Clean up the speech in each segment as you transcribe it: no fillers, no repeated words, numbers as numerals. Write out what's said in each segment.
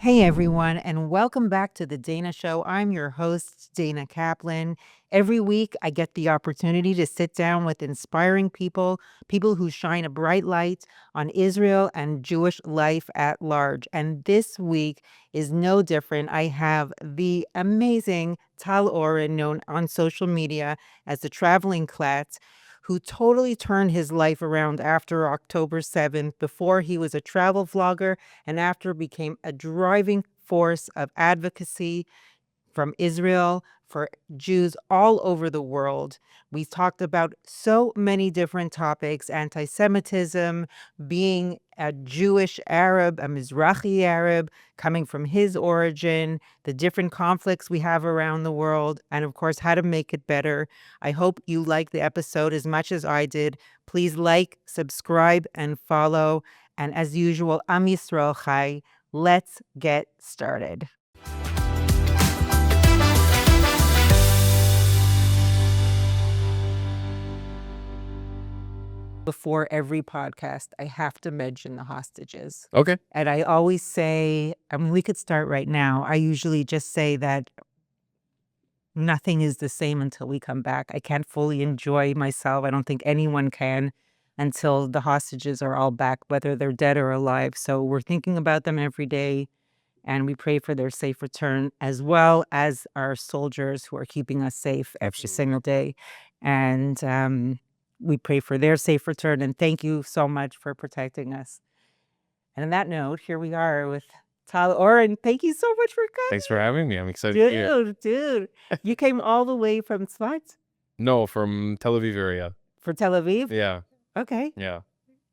Hey everyone, and welcome back to the Dayna Show. I'm your host, Dayna Kaplan. Every week, I get the opportunity to sit down with inspiring people who shine a bright light on Israel and Jewish life at large. And this week is no different. I have the amazing Tal Oran, known on social media as the Traveling Clatt, who totally turned his life around after October 7th. Before, he was a travel vlogger, and after became a driving force of advocacy from Israel for Jews all over the world. We talked about so many different topics: anti-Semitism, being a Jewish Arab, a Mizrahi Arab, coming from his origin, the different conflicts we have around the world, and of course, how to make it better. I hope you liked the episode as much as I did. Please like, subscribe, and follow. And as usual, Am Yisrael Chai. Let's get started. Before every podcast, I have to mention the hostages. Okay. And I always say, we could start right now. I usually just say that nothing is the same until we come back. I can't fully enjoy myself. I don't think anyone can until the hostages are all back, whether they're dead or alive. So we're thinking about them every day, and we pray for their safe return, as well as our soldiers who are keeping us safe every single day. And we pray for their safe return, and thank you so much for protecting us. And on that note, here we are with Tal Oran. Thank you so much for coming. Thanks for having me. I'm excited to be here. Dude, you came all the way from Tzfat No, from Tel Aviv area. for Tel Aviv? Yeah. Okay. Yeah.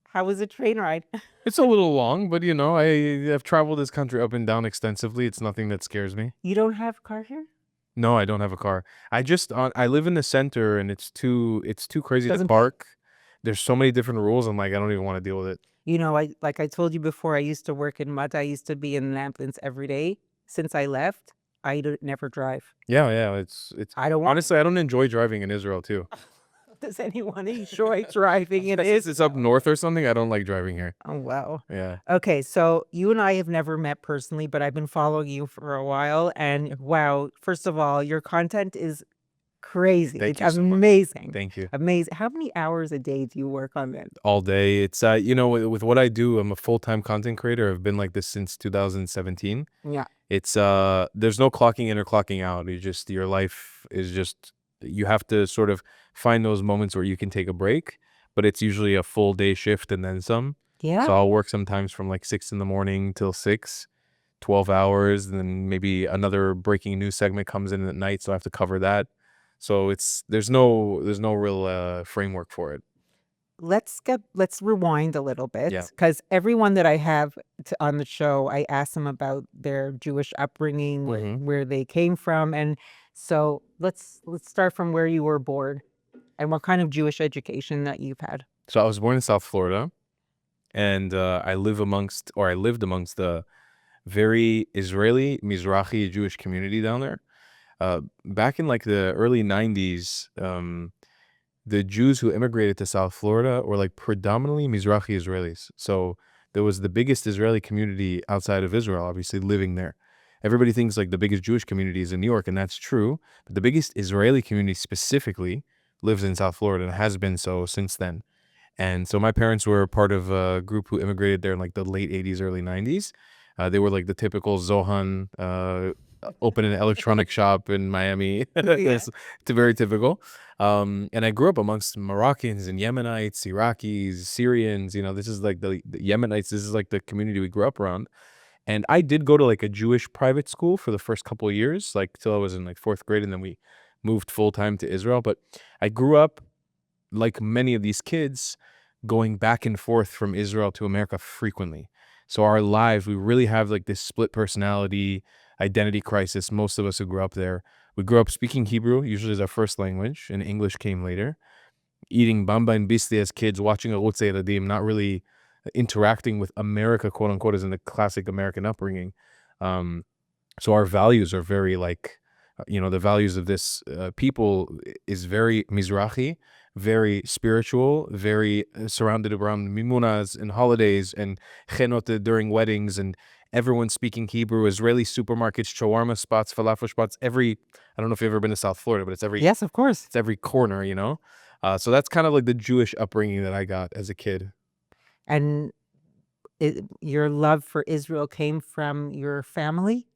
How was the train ride? It's a little long, but I've traveled this country up and down extensively. It's nothing that scares me. You don't have a car here? No, I don't have a car. I live in the center and it's too crazy to Doesn't- park. There's so many different rules. I'm like, I don't even want to deal with it. You know, like I told you before, I used to work in Mud. I used to be in an ambulance every day. Since I left, I never drive. Yeah. It's I don't want. honestly, I don't enjoy driving in Israel too. Does anyone enjoy driving in Since it's up north or something, I don't like driving here. Oh, wow. Yeah. Okay, so you and I have never met personally, but I've been following you for a while. And wow, first of all, your content is crazy. Thank It's you so much. amazing. Thank you. Amazing. How many hours a day do you work on that? All day. It's with what I do, I'm a full-time content creator. I've been like this since 2017. Yeah. It's there's no clocking in or clocking out. Your life is just, you have to sort of find those moments where you can take a break, but it's usually a full day shift and then some. Yeah. So I'll work sometimes from like 6 in the morning till 6, 12 hours, and then maybe another breaking news segment comes in at night, so I have to cover that. So there's no real framework for it. Let's rewind a little bit, Yeah. because everyone that I have on the show, I ask them about their Jewish upbringing, Mhm. where they came from, and so let's start from where you were born and what kind of Jewish education that you've had. So I was born in South Florida, and I lived amongst the very Israeli Mizrahi Jewish community down there. Back in like the early 90s, the Jews who immigrated to South Florida were like predominantly Mizrahi Israelis. So there was the biggest Israeli community outside of Israel, obviously, living there. Everybody thinks like the biggest Jewish community is in New York, and that's true. But the biggest Israeli community specifically lives in South Florida and has been so since then. And so my parents were part of a group who immigrated there in like the late 80s, early 90s. They were like the typical Zohan, open an electronic shop in Miami. It's very typical. And I grew up amongst Moroccans and Yemenites, Iraqis, Syrians. This is like the Yemenites. This is like the community we grew up around. And I did go to like a Jewish private school for the first couple of years, like till I was in like 4th grade, and then we moved full time to Israel. But I grew up, like many of these kids, going back and forth from Israel to America frequently. So our lives, we really have like this split personality, identity crisis. Most of us who grew up there, we grew up speaking Hebrew, usually as our first language, and English came later. Eating bamba and bisli as kids, watching Arutz Eladim, not really interacting with America, quote unquote, as in the classic American upbringing. So our values are very like, the values of this people is very Mizrahi, very spiritual, very surrounded around mimunas and holidays and chenot during weddings, and everyone's speaking Hebrew, Israeli supermarkets, shawarma spots, falafel spots, I don't know if you've ever been to South Florida, but Yes, of course. it's every corner, so that's kind of like the Jewish upbringing that I got as a kid. And your love for Israel came from your family?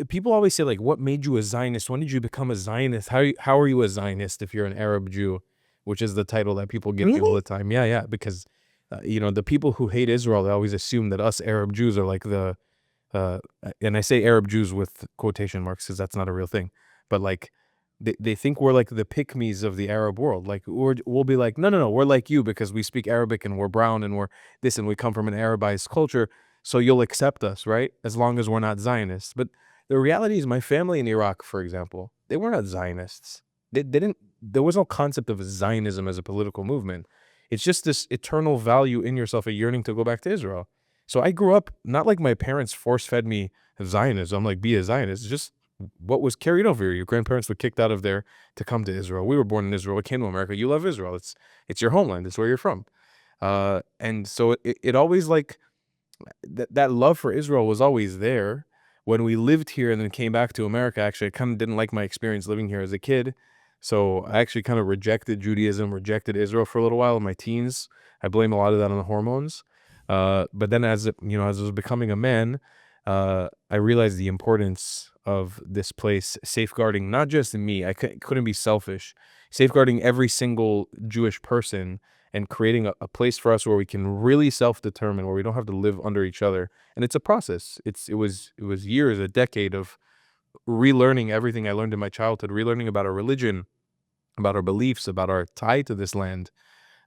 People always say, like, what made you a Zionist? When did you become a Zionist? How are you a Zionist if you're an Arab Jew, which is the title that people give me all Really? the time. Yeah, yeah, because the people who hate Israel, they always assume that us Arab Jews are like uh, and I say Arab Jews with quotation marks because that's not a real thing, but like they think we're like the pick-me's of the Arab world. Like we'll be like, no, no, no, we're like you because we speak Arabic and we're brown and we're this and we come from an Arabized culture, so you'll accept us, right? As long as we're not Zionists. But the reality is, my family in Iraq, for example, they were not Zionists. They didn't. There was no concept of Zionism as a political movement. It's just this eternal value in yourself, a yearning to go back to Israel. So I grew up not like my parents force fed me Zionism, like be a Zionist. It's just what was carried over. Your grandparents were kicked out of there to come to Israel. We were born in Israel. We came to America. You love Israel. It's your homeland. It's where you're from. And so it always like that love for Israel was always there. When we lived here and then came back to America, actually, I kind of didn't like my experience living here as a kid. So I actually kind of rejected Judaism, rejected Israel for a little while in my teens. I blame a lot of that on the hormones. But then as I was becoming a man, I realized the importance of this place safeguarding not just me. I couldn't be selfish, safeguarding every single Jewish person and creating a place for us where we can really self-determine, where we don't have to live under each other. And it's a process. It was years, a decade of relearning everything I learned in my childhood, relearning about our religion, about our beliefs, about our tie to this land,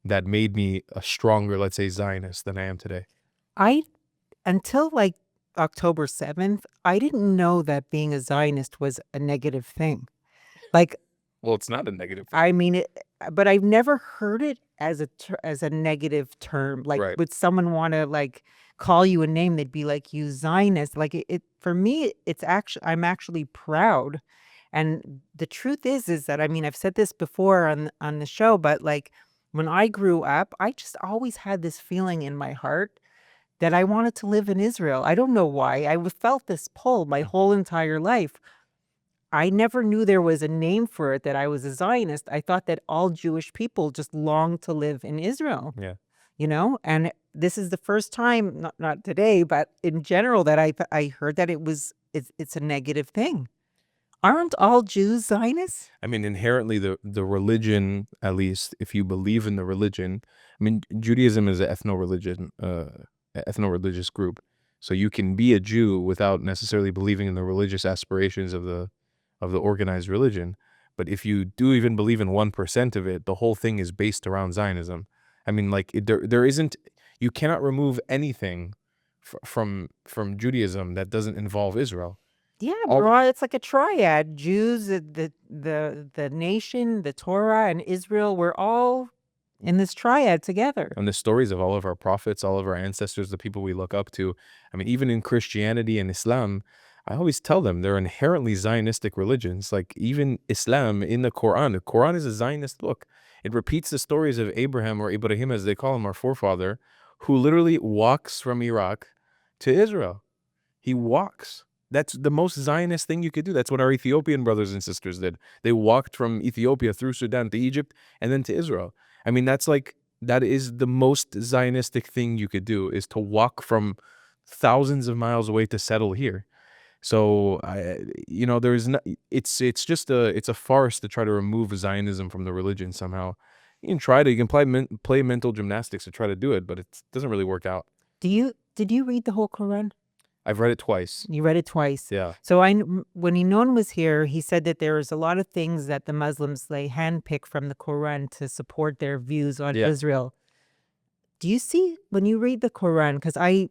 that made me a stronger, let's say, Zionist than I am today. I Until like October 7th, I didn't know that being a Zionist was a negative thing. Like, Well, it's not a negative thing. I mean it, but I've never heard it as as a negative term. Like, Right. would someone want to like call you a name? They'd be like, "You Zionist." Like it for me, it's actually I'm actually proud. And the truth is that I mean I've said this before on the show, but like when I grew up, I just always had this feeling in my heart that I wanted to live in Israel. I don't know why. Felt this pull my whole entire life. I never knew there was a name for it, that I was a Zionist. I thought that all Jewish people just longed to live in Israel, Yeah. And this is the first time, not today, but in general, that I heard that it's a negative thing. Aren't all Jews Zionists? I mean, inherently, the religion, at least if you believe in the religion, I mean, Judaism is an ethno-religious group. So you can be a Jew without necessarily believing in the religious aspirations of the organized religion. But if you do even believe in 1% of it, the whole thing is based around Zionism. I mean, like there isn't, you cannot remove anything from Judaism that doesn't involve Israel. Yeah, All bro, it's like a triad. Jews, the nation, the Torah, and Israel, we're all in this triad together. and the stories of all of our prophets, all of our ancestors, the people we look up to. I mean, even in Christianity and Islam, I always tell them they're inherently Zionistic religions. Like even Islam in the Quran is a Zionist book. It repeats the stories of Abraham, or Ibrahim as they call him, our forefather, who literally walks from Iraq to Israel. He walks. That's the most Zionist thing you could do. That's what our Ethiopian brothers and sisters did. They walked from Ethiopia through Sudan to Egypt and then to Israel. I mean, that is the most Zionistic thing you could do, is to walk from thousands of miles away to settle here. So there's no, it's a farce to try to remove Zionism from the religion somehow. You can play mental gymnastics to try to do it, but it doesn't really work out. Did you read the whole Quran? I've read it twice. You read it twice. Yeah. So when Inon was here, he said that there is a lot of things that the Muslims, they handpick from the Quran to support their views on Yeah. Israel. Do you see when you read the Quran? Because I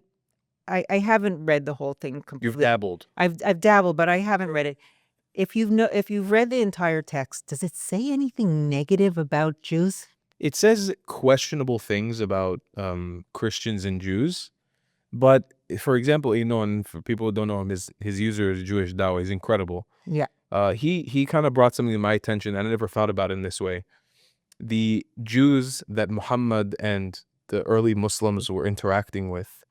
haven't read the whole thing completely. You've dabbled. I've dabbled, but I haven't read it. If you've read the entire text, does it say anything negative about Jews? It says questionable things about Christians and Jews, but for example, for people who don't know him, his user is Jewish Dawa. He's incredible. Yeah. He kind of brought something to my attention, and I never thought about it in this way. The Jews that Muhammad and the early Muslims were interacting with,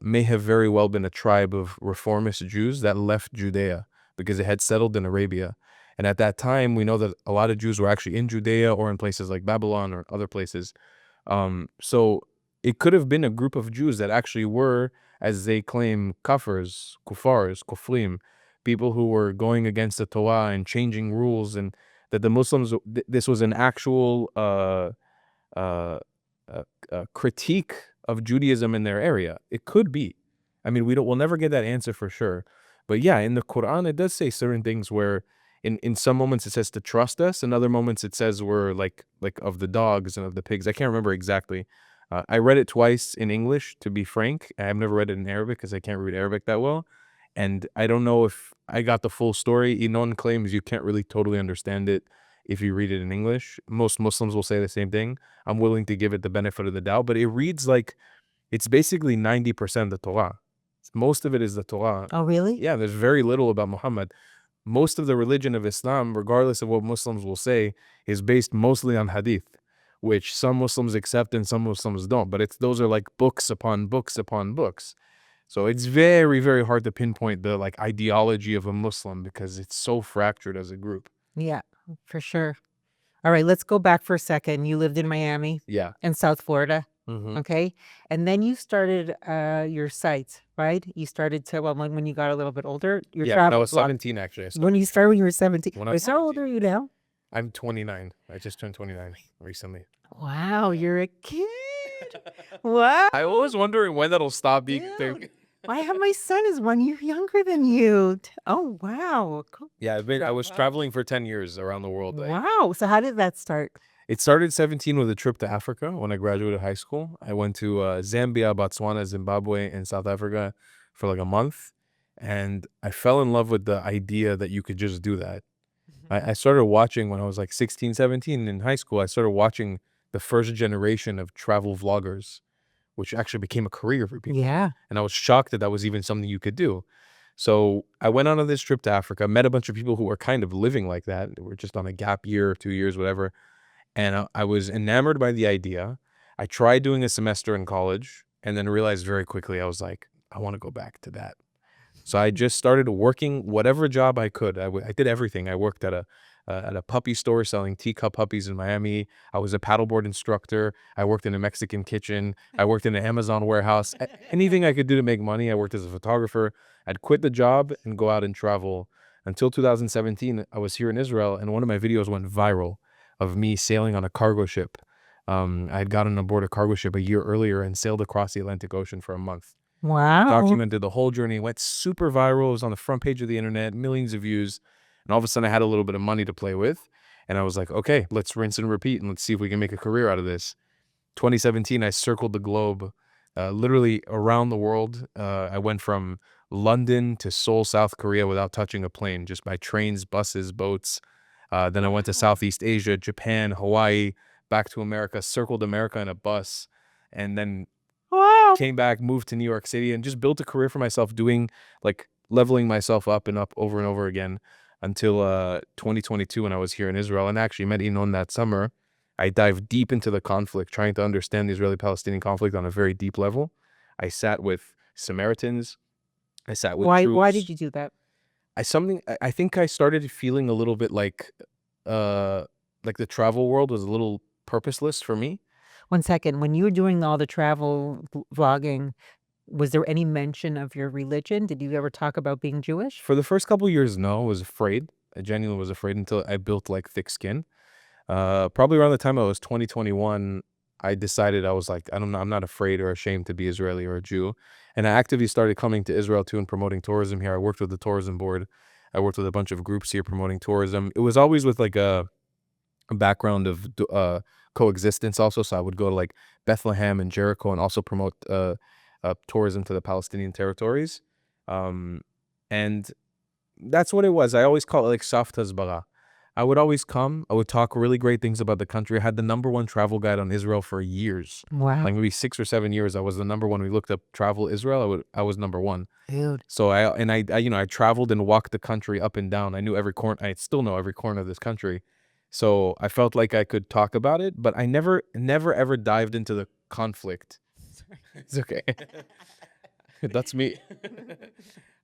may have very well been a tribe of reformist Jews that left Judea because it had settled in Arabia. And at that time, we know that a lot of Jews were actually in Judea or in places like Babylon or other places. So it could have been a group of Jews that actually were, as they claim, kufars, kufrim, people who were going against the Torah and changing rules, and that the Muslims, this was an actual uh, critique of Judaism in their area. It could be. I mean, we'll never get that answer for sure. But yeah, in the Quran, it does say certain things where in some moments it says to trust us, in other moments it says we're like of the dogs and of the pigs. I can't remember exactly. I read it twice in English, to be frank. I've never read it in Arabic because I can't read Arabic that well. And I don't know if I got the full story. Inon claims you can't really totally understand it if you read it in English. Most Muslims will say the same thing. I'm willing to give it the benefit of the doubt, but it reads like it's basically 90% the Torah. Most of it is the Torah. Oh, really? Yeah, there's very little about Muhammad. Most of the religion of Islam, regardless of what Muslims will say, is based mostly on hadith, which some Muslims accept and some Muslims don't. But those are like books upon books upon books. So it's very, very hard to pinpoint the like ideology of a Muslim because it's so fractured as a group. Yeah, for sure. All right, let's go back for a second. You lived in Miami Yeah. and South Florida. Mm-hmm. Okay. And then you started your site, right? You started to, well, when you got a little bit older, your Yeah, when I travel was blog. 17, actually. When you started when you were 17. When I Wait, was so how old 17. are you now? I'm 29. I just turned 29 recently. Wow, you're a kid. Wow. I always wondering when that'll stop being a thing. Dude, my son is 1 year younger than you. Oh, wow. Cool. Yeah, I was traveling for 10 years around the world. Wow. So how did that start? It started 17 with a trip to Africa when I graduated high school. I went to Zambia, Botswana, Zimbabwe, and South Africa for like a month. And I fell in love with the idea that you could just do that. I started watching when I was like 16, 17 in high school. I started watching the first generation of travel vloggers, which actually became a career for people. Yeah. And I was shocked that that was even something you could do. So I went on this trip to Africa, met a bunch of people who were kind of living like that. They were just on a gap year, 2 years, whatever. And I was enamored by the idea. I tried doing a semester in college and then realized very quickly, I was like, I want to go back to that. So I just started working whatever job I could. I did everything. I worked at a puppy store selling teacup puppies in Miami. I was a paddleboard instructor. I worked in a Mexican kitchen. I worked in an Amazon warehouse. Anything I could do to make money. I worked as a photographer. I'd quit the job and go out and travel. Until 2017, I was here in Israel, and one of my videos went viral of me sailing on a cargo ship. I had gotten aboard a cargo ship a year earlier and sailed across the Atlantic Ocean for a month. Wow. Documented the whole journey, went super viral. It was on the front page of the internet, millions of views. And all of a sudden I had a little bit of money to play with. And I was like, okay, let's rinse and repeat and let's see if we can make a career out of this. 2017, I circled the globe, literally around the world. I went from London to Seoul, South Korea without touching a plane, just by trains, buses, boats. Then I went to Southeast Asia, Japan, Hawaii, back to America, circled America in a bus, and then Wow. came back, moved to New York City, and just built a career for myself doing, like, leveling myself up and up over and over again until 2022 when I was here in Israel and actually met Inon that summer. I dived deep into the conflict, trying to understand the Israeli-Palestinian conflict on a very deep level. I sat with Samaritans. I sat with Why troops. did you do that? I think I started feeling a little bit like the travel world was a little purposeless for me. 1 second. When you were doing all the travel vlogging, was there any mention of your religion? Did you ever talk about being Jewish? For the first couple years, no, I was afraid. I genuinely was afraid until I built like thick skin. Probably around the time I was 2021, I decided I was like, I'm not afraid or ashamed to be Israeli or a Jew. And I actively started coming to Israel too and promoting tourism here. I worked with the tourism board. I worked with a bunch of groups here promoting tourism. It was always with like a background of coexistence also. So I would go to like Bethlehem and Jericho and also promote tourism to the Palestinian territories. And that's what it was. I always call it like Shaftaz Bara. I would always come. I would talk really great things about the country. I had the #1 travel guide on Israel for years. Wow. Like maybe 6 or 7 years. I was the #1. We looked up travel Israel. I was #1. Dude. So I traveled and walked the country up and down. I knew every corner. I still know every corner of this country. So I felt like I could talk about it, but I never ever dived into the conflict. It's okay. That's me.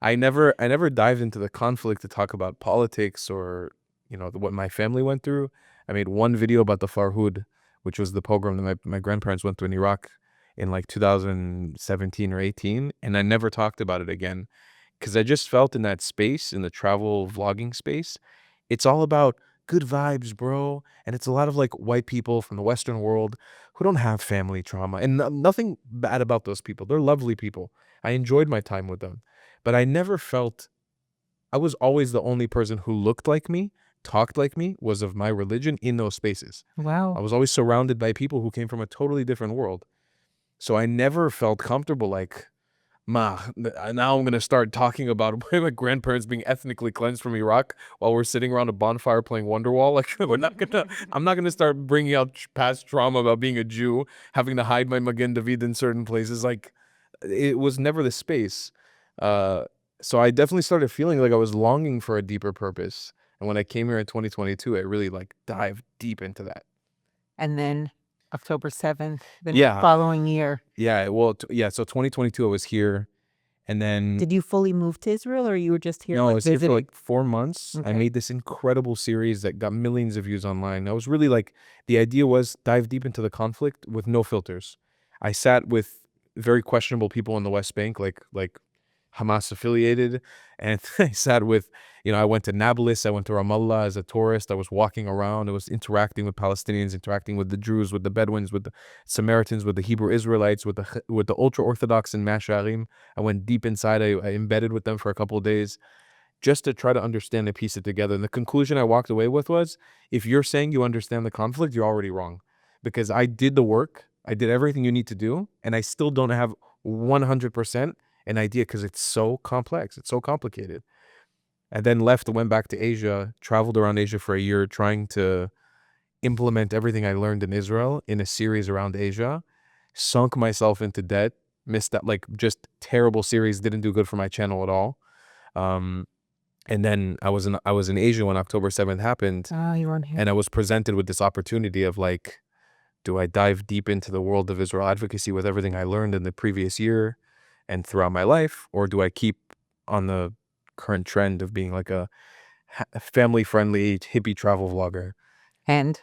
I never dived into the conflict to talk about politics or what my family went through. I made one video about the Farhud, which was the pogrom that my grandparents went through in Iraq in like 2017 or 18, and I never talked about it again because I just felt in that space, in the travel vlogging space, it's all about good vibes, bro. And it's a lot of like white people from the Western world who don't have family trauma. And nothing bad about those people. They're lovely people. I enjoyed my time with them. But I never felt I was always the only person who looked like me, talked like me, was of my religion in those spaces. I Wow. was always surrounded by people who came from a totally different world. So I never felt comfortable like, now I'm gonna start talking about my grandparents being ethnically cleansed from Iraq while we're sitting around a bonfire playing Wonderwall. Like I'm not gonna start bringing out past trauma about being a Jew, having to hide my Magen David in certain places. Like it was never the space. Uh, so I definitely started feeling like I was longing for a deeper purpose. And when I came here in 2022, I really like dived deep into that. And then October 7th, the Yeah, following year. yeah. Well, yeah. So 2022, I was here, and then Did you fully move to Israel or you were just here no, I like was here for visiting? like 4 months. I Okay. made this incredible series that got millions of views online. I was really like, the idea was dive deep into the conflict with no filters. I sat with very questionable people in the West Bank, like Hamas affiliated, and I sat with, I went to Nablus, I went to Ramallah as a tourist. I was walking around. I was interacting with Palestinians, interacting with the Druze, with the Bedouins, with the Samaritans, with the Hebrew Israelites, with the ultra Orthodox in Mash'arim. I went deep inside. I embedded with them for a couple of days just to try to understand and piece it together. And the conclusion I walked away with was, if you're saying you understand the conflict, you're already wrong. Because I did the work, I did everything you need to do, and I still don't have 100% an idea because it's so complex, it's so complicated. And then went back to Asia, traveled around Asia for a year, trying to implement everything I learned in Israel in a series around Asia, sunk myself into debt, missed that, like, just terrible series, didn't do good for my channel at all. Um, and then I was in Asia when October 7th happened, Oh, you weren't here. and I was presented with this opportunity of like, do I dive deep into the world of Israel advocacy with everything I learned in the previous year and throughout my life, or do I keep on the current trend of being like a family-friendly hippie travel vlogger? And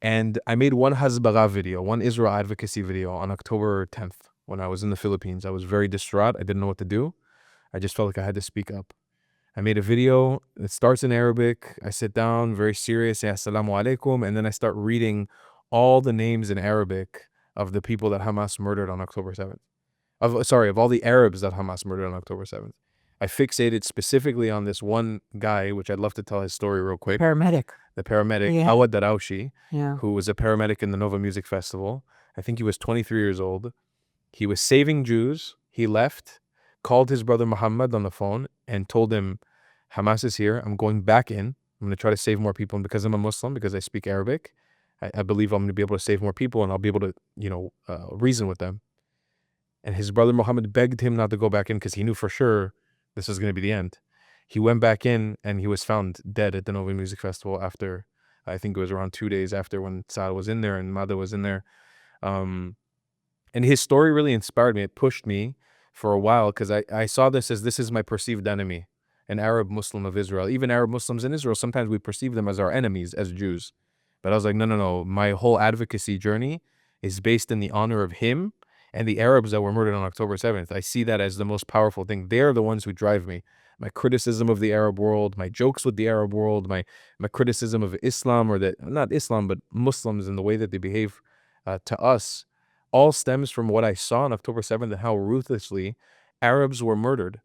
And I made one Hasbara video, one Israel advocacy video on October 10th when I was in the Philippines. I was very distraught. I didn't know what to do. I just felt like I had to speak up. I made a video. It starts in Arabic. I sit down, very serious, say assalamu alaikum, and then I start reading all the names in Arabic of the people that Hamas murdered on October 7th. Of all the Arabs that Hamas murdered on October 7th. I fixated specifically on this one guy, which I'd love to tell his story real quick. paramedic. The paramedic, Yeah. Awad Darawshi, Yeah. who was a paramedic in the Nova Music Festival. I think he was 23 years old. He was saving Jews. He left, called his brother Muhammad on the phone, and told him, Hamas is here. I'm going back in. I'm going to try to save more people. And because I'm a Muslim, because I speak Arabic, I believe I'm going to be able to save more people, and I'll be able to, reason with them. And his brother Muhammad begged him not to go back in because he knew for sure this was going to be the end. He went back in, and he was found dead at the Nova Music Festival after, I think it was around 2 days after, when Saad was in there and Mada was in there. And his story really inspired me. It pushed me for a while because I saw this is my perceived enemy, an Arab Muslim of Israel. Even Arab Muslims in Israel, sometimes we perceive them as our enemies, as Jews. But I was like, no. My whole advocacy journey is based in the honor of him and the Arabs that were murdered on October 7th. I see that as the most powerful thing. They're the ones who drive me. My criticism of the Arab world, my jokes with the Arab world, my criticism of Islam, or not Islam, but Muslims and the way that they behave to us, all stems from what I saw on October 7th and how ruthlessly Arabs were murdered.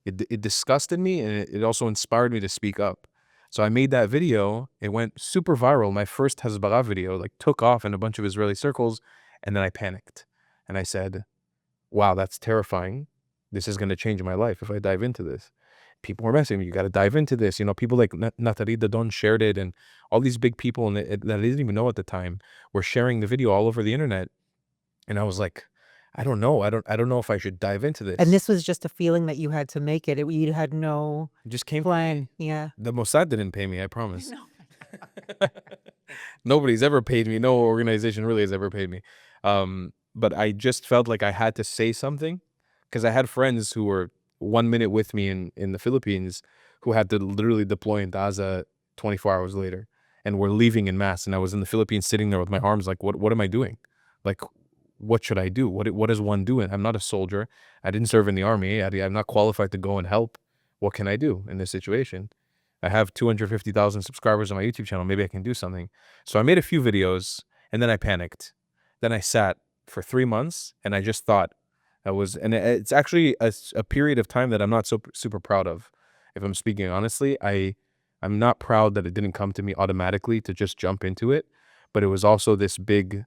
It disgusted me, and it also inspired me to speak up. So I made that video. It went super viral. My first Hasbara video like took off in a bunch of Israeli circles, and then I panicked. And I said, wow, that's terrifying. This is going to change my life if I dive into this. People were messaging me, you got to dive into this. People like Nathalie Dadon shared it, and all these big people that I didn't even know at the time were sharing the video all over the internet. And I was like, I don't know. I don't know if I should dive into this. And this was just a feeling that you had to make it. You had no It just came plan. Yeah. The Mossad didn't pay me, I promise. Nobody's ever paid me. No organization really has ever paid me. But I just felt like I had to say something Because I had friends who were 1 minute with me in the Philippines who had to literally deploy in Gaza 24 hours later and were leaving in mass. And I was in the Philippines sitting there with my arms like, what am I doing? Like, what should I do? What does one do? I'm not a soldier. I didn't serve in the army. I'm not qualified to go and help. What can I do in this situation? I have 250,000 subscribers on my YouTube channel. Maybe I can do something. So I made a few videos and then I panicked. Then I sat for 3 months and I just thought and it's actually a period of time that I'm not so super proud of. If I'm speaking honestly, I'm not proud that it didn't come to me automatically to just jump into it. But it was also this big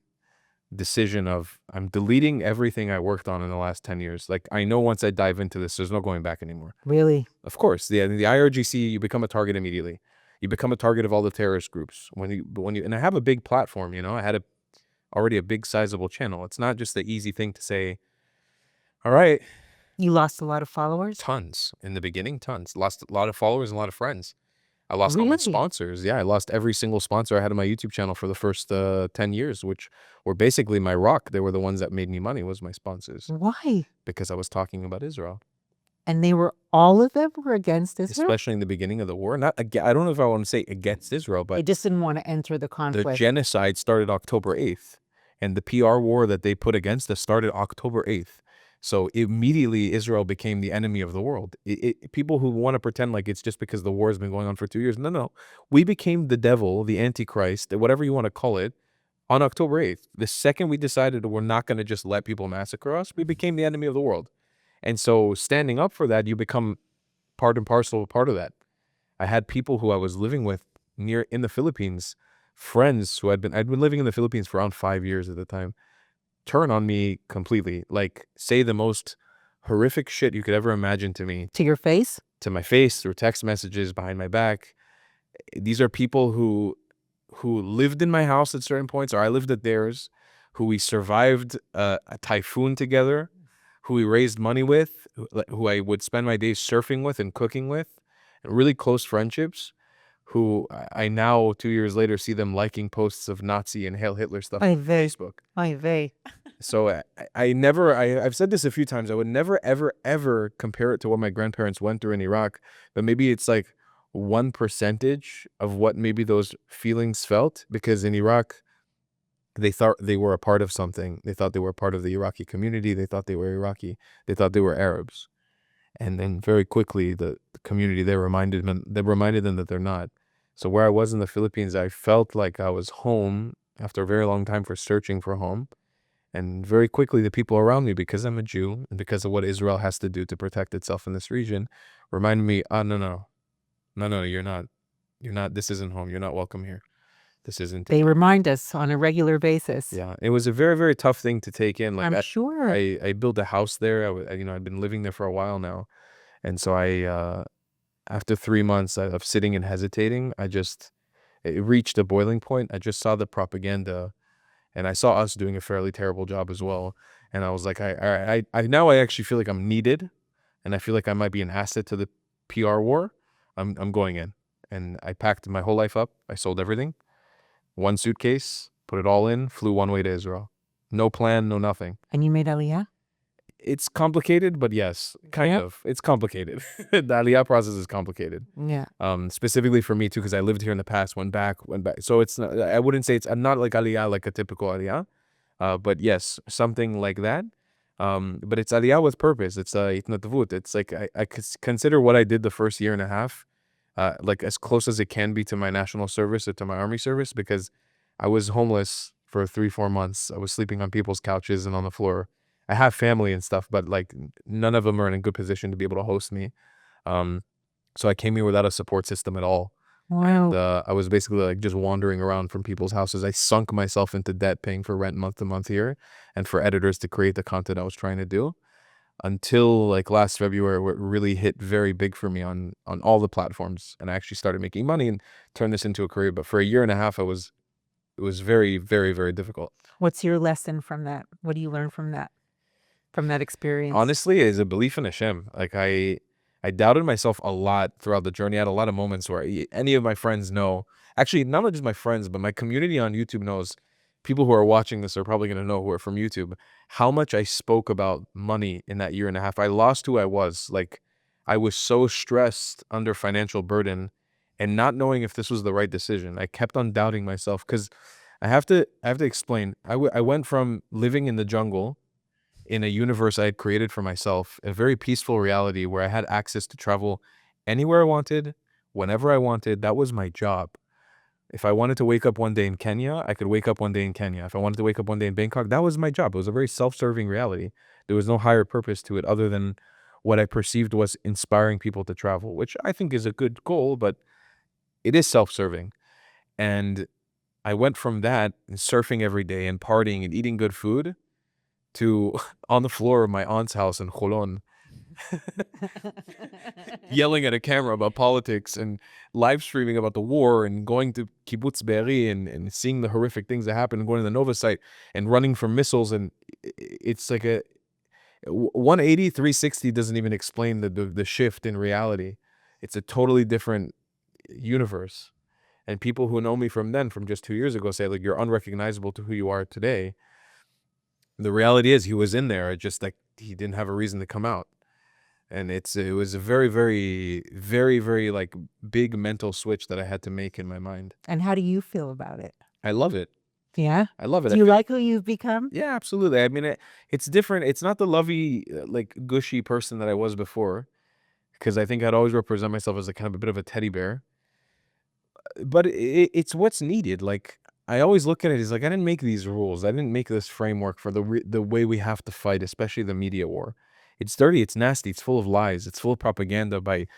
decision of I'm deleting everything I worked on in the last 10 years. Like, I know once I dive into this, there's no going back anymore. Really? Of course, the IRGC, you become a target immediately. You become a target of all the terrorist groups. And I have a big platform, I had already a big sizable channel. It's not just the easy thing to say, all right, You lost a lot of followers? tons in the beginning, tons. Lost a lot of followers and a lot of friends. I lost all my Really? sponsors. Yeah, I lost every single sponsor I had on my YouTube channel for the first 10 years, which were basically my rock. They were the ones that made me money, was my sponsors, Why? because I was talking about Israel. And all of them were against Israel? Especially in the beginning of the war. Not again, I don't know if I want to say against Israel, They but just didn't want to enter the the conflict. genocide started October 8th, and the PR war that they put against us started October 8th. So immediately Israel became the enemy of the world. People who want to pretend like it's just because the war has been going on for 2 years. No, no. We became the devil, the Antichrist, whatever you want to call it, on October 8th. The second we decided we're not going to just let people massacre us, we became the enemy of the world. And so standing up for that, you become part and parcel part of that. I had people who I was living with in the Philippines, friends who I'd been living in the Philippines for around 5 years at the time, turn on me completely, like say the most horrific shit you could ever imagine to me, To your face? to my face, through text messages, behind my back. These are people who lived in my house at certain points, or I lived at theirs, who we survived a typhoon together, who we raised money with, who I would spend my days surfing with and cooking with, and really close friendships, who I now 2 years later see them liking posts of Nazi and Hail Hitler stuff Oy on vey. Facebook. Oy vey. So I've said this a few times. I would never, ever, ever compare it to what my grandparents went through in Iraq, but maybe it's like 1% of what maybe those feelings felt, because in Iraq, they thought they were a part of something. They thought they were a part of the Iraqi community. They thought they were Iraqi. They thought they were Arabs. And then very quickly, the community there reminded them that they're not. So where I was in the Philippines, I felt like I was home after a very long time for searching for home. And very quickly, the people around me, because I'm a Jew and because of what Israel has to do to protect itself in this region, reminded me, no, you're not. This isn't home. You're not welcome here. This isn't. They remind us on a regular basis. Yeah, it was a very, very tough thing to take in. Like, I'm sure. I built a house there. I'd been living there for a while now. And so after 3 months of sitting and hesitating, it reached a boiling point. I just saw the propaganda, and I saw us doing a fairly terrible job as well. And I was like, now I actually feel like I'm needed, and I feel like I might be an asset to the PR war. I'm going in, and I packed my whole life up. I sold everything, one suitcase, put it all in, flew one way to Israel. No plan, no nothing. And you made Aliyah? It's complicated, but yes, kind of. It's complicated. The Aliyah process is complicated. Yeah. Specifically for me too, because I lived here in the past, went back. So it's not, I wouldn't say I'm not like Aliyah, like a typical Aliyah. But yes, something like that. But it's Aliyah with purpose. It's itnatavut. It's like I consider what I did the first year and a half, like as close as it can be to my national service or to my army service, because I was homeless for 3-4 months. I was sleeping on people's couches and on the floor. I have family and stuff, but like none of them are in a good position to be able to host me. So I came here without a support system at all. Wow. And I was basically like just wandering around from people's houses. I sunk myself into debt paying for rent month to month here, and for editors to create the content I was trying to do, until like last February, where it really hit very big for me on all the platforms, and I actually started making money and turned this into a career. But for a year and a half, it was very, very, very difficult. What's your lesson from that? What do you learn from that experience? Honestly, is a belief in Hashem. Like I doubted myself a lot throughout the journey. I had a lot of moments where any of my friends know, actually not just my friends, but my community on YouTube knows, people who are watching this are probably going to know, who are from YouTube, how much I spoke about money in that year and a half. I lost who I was. Like, I was so stressed under financial burden and not knowing if this was the right decision. I kept on doubting myself because I have to explain. I went from living in the jungle in a universe I had created for myself, a very peaceful reality where I had access to travel anywhere I wanted, whenever I wanted. That was my job. If I wanted to wake up one day in Kenya, I could wake up one day in Kenya. If I wanted to wake up one day in Bangkok, that was my job. It was a very self-serving reality. There was no higher purpose to it other than what I perceived was inspiring people to travel, which I think is a good goal, but it is self-serving. And I went from that and surfing every day and partying and eating good food to on the floor of my aunt's house in Jolon, yelling at a camera about politics and live streaming about the war and going to Kibbutz Be'eri and seeing the horrific things that happen and going to the Nova site and running from missiles. And it's like a 180, 360 doesn't even explain the shift in reality. It's a totally different universe. And people who know me from then, from just 2 years ago, say, like, you're unrecognizable to who you are today. The reality is he was in there. It just like he didn't have a reason to come out. And it was a very, very, very, very like big mental switch that I had to make in my mind. And how do you feel about it? I love it. Yeah? I love it. Do you like who you've become? Yeah, absolutely. I mean, it's different. It's not the lovey, like gushy person that I was before, because I think I'd always represent myself as a kind of a bit of a teddy bear. But it's what's needed. Like, I always look at it as like, I didn't make these rules. I didn't make this framework for the way we have to fight, especially the media war. It's dirty. It's nasty. It's full of lies. It's full of propaganda by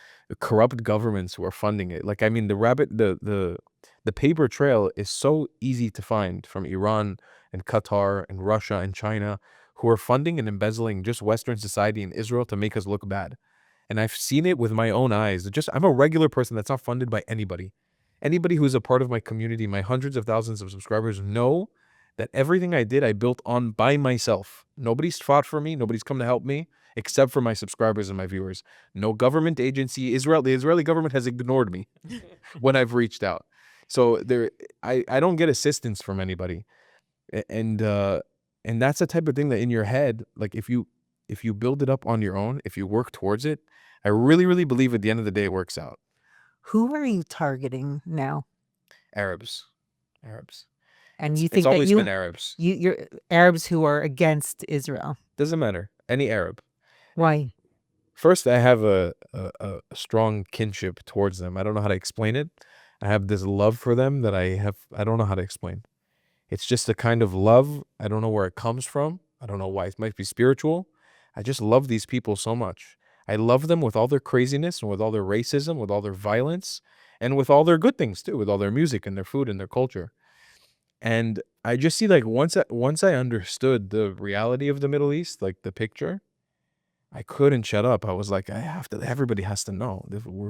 corrupt governments who are funding it. Like, I mean, the paper trail is so easy to find from Iran and Qatar and Russia and China, who are funding and embezzling just Western society and Israel to make us look bad. And I've seen it with my own eyes. I'm a regular person that's not funded by anybody. Anybody who's a part of my community, my hundreds of thousands of subscribers, know that everything I did, I built on by myself. Nobody's fought for me. Nobody's come to help me except for my subscribers and my viewers. No government agency, the Israeli government has ignored me when I've reached out. So I don't get assistance from anybody. And that's the type of thing that in your head, like if you build it up on your own, if you work towards it, I really, really believe at the end of the day it works out. Who are you targeting now? Arabs. And It's, you it's think that always been Arabs. you're Arabs who are against Israel. Doesn't matter. Any Arab. Why? First, I have a strong kinship towards them. I don't know how to explain it. I have this love for them that I don't know how to explain. It's just a kind of love. I don't know where it comes from. I don't know why. It might be spiritual. I just love these people so much. I love them with all their craziness and with all their racism, with all their violence, and with all their good things too, with all their music and their food and their culture. And I just see, like, once I understood the reality of the Middle East, like the picture, I couldn't shut up. I was like, everybody has to know.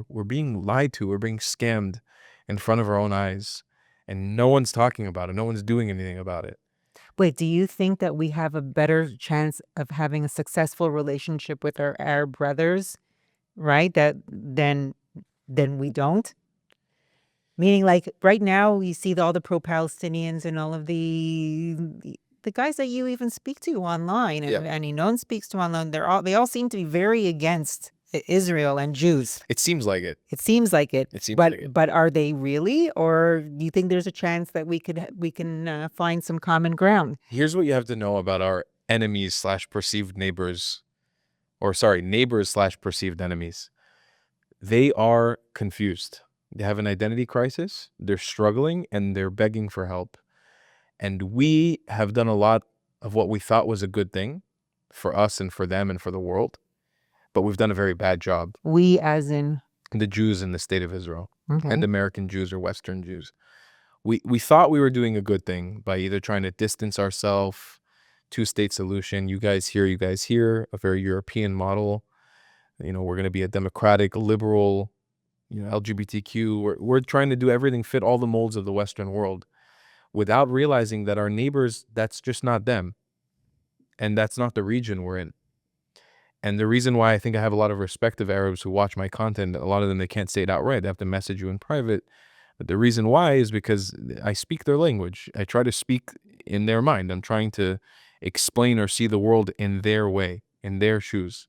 We're being lied to. We're being scammed in front of our own eyes. And no one's talking about it. No one's doing anything about it. Wait, do you think that we have a better chance of having a successful relationship with our Arab brothers, right? Than we don't? Meaning, like, right now, we see all the pro-Palestinians and all of the guys that you even speak to online, Yeah. and Inon speaks to online. They all seem to be very against Israel and Jews. It seems like it. It seems like it. It seems but like it. but are they really, or do you think there's a chance that we can find some common ground? Here's what you have to know about our enemies / perceived neighbors, or sorry, neighbors / perceived enemies. They are confused. They have an identity crisis. They're struggling and they're begging for help. And we have done a lot of what we thought was a good thing for us and for them and for the world, but we've done a very bad job. We, as in The Jews in the state of Israel, okay. and American Jews or Western Jews. We thought we were doing a good thing by either trying to distance ourselves, two-state solution, you guys here, a very European model. We're going to be a democratic, liberal, LGBTQ. We're trying to do everything fit all the molds of the Western world without realizing that our neighbors, that's just not them. And that's not the region we're in. And the reason why I think I have a lot of respect of Arabs who watch my content, a lot of them, they can't say it outright. They have to message you in private. The reason why is because I speak their language. I try to speak in their mind. I'm trying to explain or see the world in their way, in their shoes.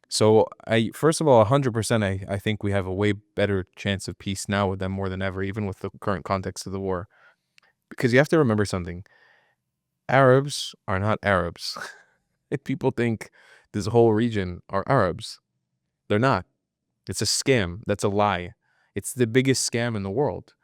So first of all, 100%, I think we have a way better chance of peace now with them more than ever, even with the current context of the war. Because you have to remember something. Arabs are not Arabs. If people think this whole region are Arabs, they're not. It's a scam. That's a lie. It's the biggest scam in the world.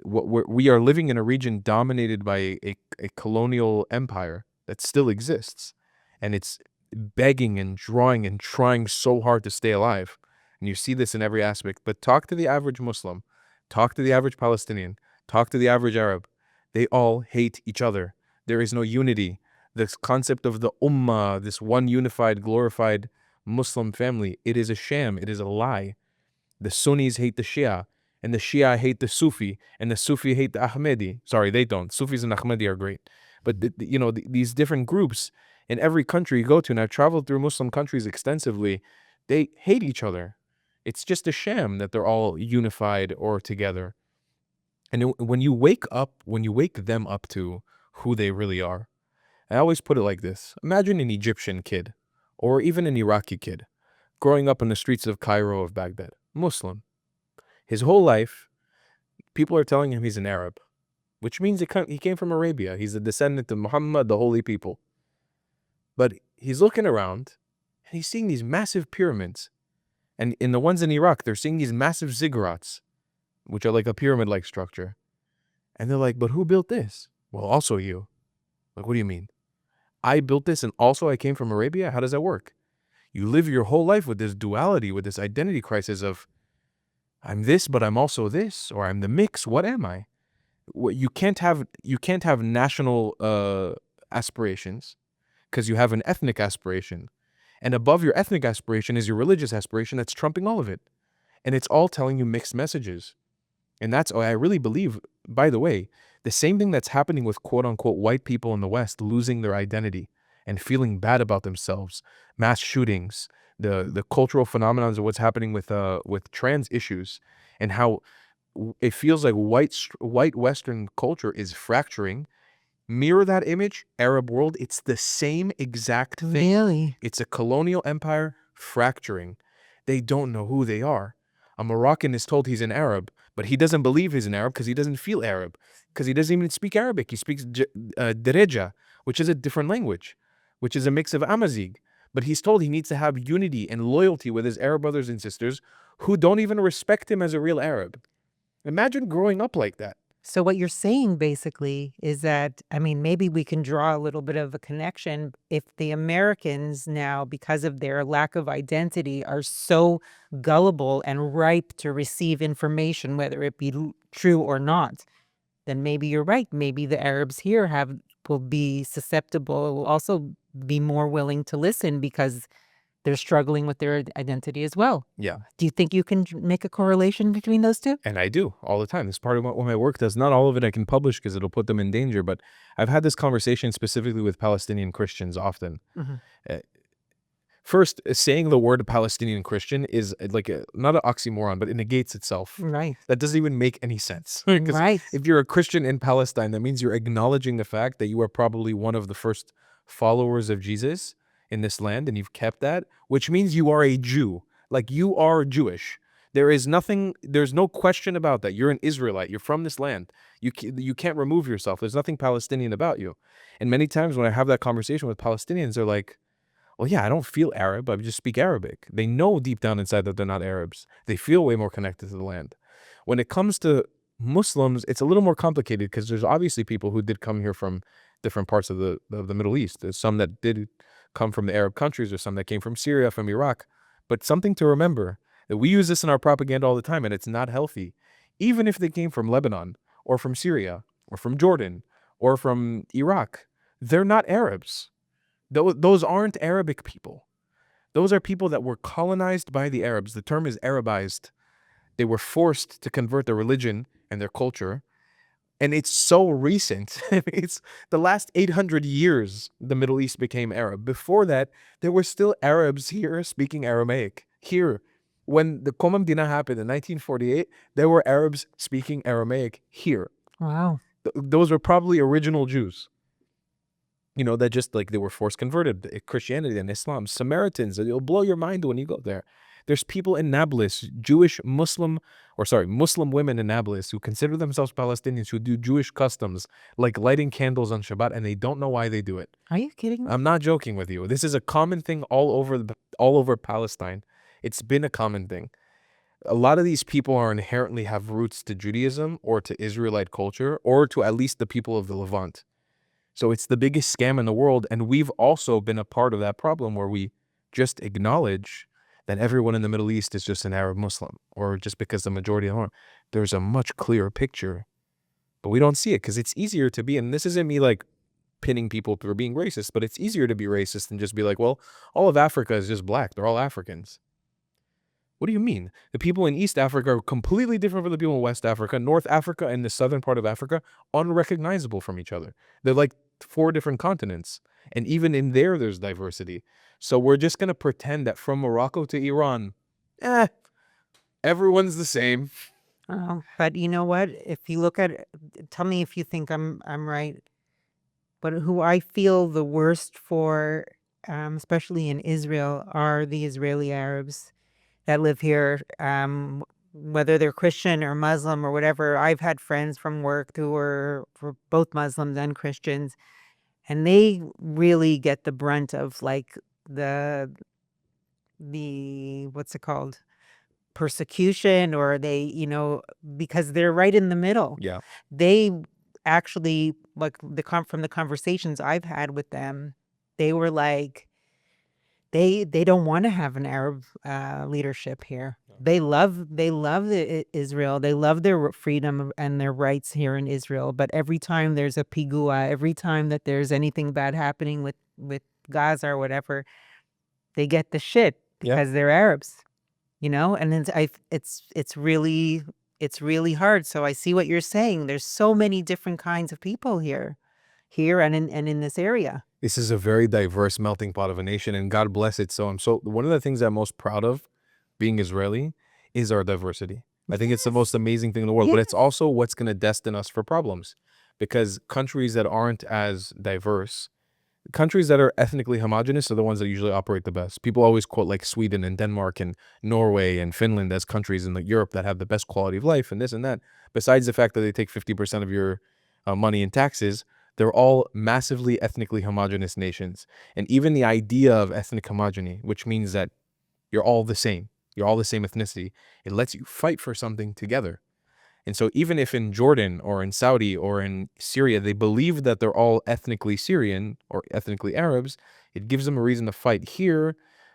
We are living in a region dominated by a colonial empire that still exists. And it's begging and drawing and trying so hard to stay alive. And you see this in every aspect. But talk to the average Muslim, talk to the average Palestinian, talk to the average Arab. They all hate each other. There is no unity. This concept of the ummah, this one unified, glorified Muslim family, it is a sham. It is a lie. The Sunnis hate the Shia, and the Shia hate the Sufi, and the Sufi hate the Ahmadi. Sorry, they don't. Sufis and Ahmadi are great. But, these different groups in every country you go to, and I've traveled through Muslim countries extensively, they hate each other. It's just a sham that they're all unified or together. And when you wake them up to who they really are, I always put it like this. Imagine an Egyptian kid, or even an Iraqi kid, growing up in the streets of Cairo, of Baghdad, Muslim. His whole life, people are telling him he's an Arab, which means he came from Arabia. He's a descendant of Muhammad, the holy people. But he's looking around, and he's seeing these massive pyramids. And in the ones in Iraq, they're seeing these massive ziggurats, which are like a pyramid-like structure. And they're like, but who built this? Well, also you. Like, what do you mean? I built this and also I came from Arabia? How does that work? You live your whole life with this duality, with this identity crisis of, I'm this, but I'm also this, or I'm the mix. What am I? You can't have national aspirations because you have an ethnic aspiration. And above your ethnic aspiration is your religious aspiration that's trumping all of it. And it's all telling you mixed messages. And that's, I really believe, by the way, the same thing that's happening with quote unquote white people in the West losing their identity and feeling bad about themselves, mass shootings, the cultural phenomenons of what's happening with trans issues, and how it feels like white Western culture is fracturing. Mirror that image, Arab world, it's the same exact thing. Really? It's a colonial empire fracturing. They don't know who they are. A Moroccan is told he's an Arab, but he doesn't believe he's an Arab because he doesn't feel Arab, because he doesn't even speak Arabic. He speaks Dereja, which is a different language, which is a mix of Amazigh. But he's told he needs to have unity and loyalty with his Arab brothers and sisters who don't even respect him as a real Arab. Imagine growing up like that. So what you're saying basically is that, I mean, maybe we can draw a little bit of a connection if the Americans now, because of their lack of identity, are so gullible and ripe to receive information, whether it be true or not, then maybe you're right. Maybe the Arabs here will be susceptible, will also be more willing to listen because they're struggling with their identity as well. Yeah. Do you think you can make a correlation between those two? And I do all the time. This is part of what my work does. Not all of it I can publish because it'll put them in danger, but I've had this conversation specifically with Palestinian Christians often. Mhm. First, saying the word Palestinian Christian is like not an oxymoron, but it negates itself. Right. That doesn't even make any sense. 'Cause Right. if you're a Christian in Palestine, that means you're acknowledging the fact that you are probably one of the first followers of Jesus in this land, and you've kept that, which means you are a Jew. Like, you are Jewish. There's no question about that. You're an Israelite. You're from this land. You can't remove yourself. There's nothing Palestinian about you. And many times when I have that conversation with Palestinians, they're like, well, yeah, I don't feel Arab. I just speak Arabic. They know deep down inside that they're not Arabs. They feel way more connected to the land. When it comes to Muslims, it's a little more complicated because there's obviously people who did come here from different parts of the Middle East. There's some that did come from the Arab countries, or some that came from Syria, from Iraq. But something to remember, that we use this in our propaganda all the time, and it's not healthy. Even if they came from Lebanon, or from Syria, or from Jordan, or from Iraq, they're not Arabs. Those aren't Arabic people. Those are people that were colonized by the Arabs. The term is Arabized. They were forced to convert their religion and their culture. And it's so recent. It's the last 800 years the Middle East became Arab. Before that, there were still Arabs here speaking Aramaic. Here, When the Qom Dina happened in 1948, there were Arabs speaking Aramaic here. Wow. Those were probably original Jews. You know, that just like they were forced converted, Christianity and Islam, Samaritans. It'll blow your mind when you go there. There's people in Nablus, Muslim women in Nablus who consider themselves Palestinians who do Jewish customs, like lighting candles on Shabbat, and they don't know why they do it. Are you kidding me? I'm not joking with you. This is a common thing all over Palestine. It's been a common thing. A lot of these people are inherently have roots to Judaism or to Israelite culture or to at least the people of the Levant. So it's the biggest scam in the world, and we've also been a part of that problem where we just acknowledge that everyone in the Middle East is just an Arab Muslim, or just because the majority are. There's a much clearer picture, but we don't see it because it's easier to be, and this isn't me like pinning people for being racist, but it's easier to be racist than just be like, well, all of Africa is just black. They're all Africans. What do you mean? The people in East Africa are completely different from the people in West Africa. North Africa and the southern part of Africa, unrecognizable from each other. They're like 4 different continents. And even in there's diversity. So we're just going to pretend that from Morocco to Iran, everyone's the same. Oh, but you know what? If you look at, tell me if you think I'm right. But who I feel the worst for, especially in Israel, are the Israeli Arabs that live here. Whether they're Christian or Muslim or whatever. I've had friends from work who were both Muslims and Christians, and they really get the brunt of like the what's it called? Persecution, or they, because they're right in the middle. Yeah. They actually, like from the conversations I've had with them, they were like, they don't want to have an Arab leadership here. They love Israel. They love their freedom and their rights here in Israel. But every time there's a pigua, every time that there's anything bad happening with Gaza or whatever, they get the shit Yeah. because they're Arabs. And it's really hard. So I see what you're saying. There's so many different kinds of people here and in this area. This is a very diverse melting pot of a nation, and God bless it. So one of the things I'm most proud of being Israeli is our diversity. I think it's the most amazing thing in the world, but it's also what's going to destine us for problems, because countries that aren't as diverse, countries that are ethnically homogenous are the ones that usually operate the best. People always quote like Sweden and Denmark and Norway and Finland as countries in Europe that have the best quality of life and this and that. Besides the fact that they take 50% of your money in taxes, they're all massively ethnically homogenous nations. And even the idea of ethnic homogeny, which means that you're all the same ethnicity, it lets you fight for something together. And so even if in Jordan or in Saudi or in Syria, they believe that they're all ethnically Syrian or ethnically Arabs, it gives them a reason to fight. Here,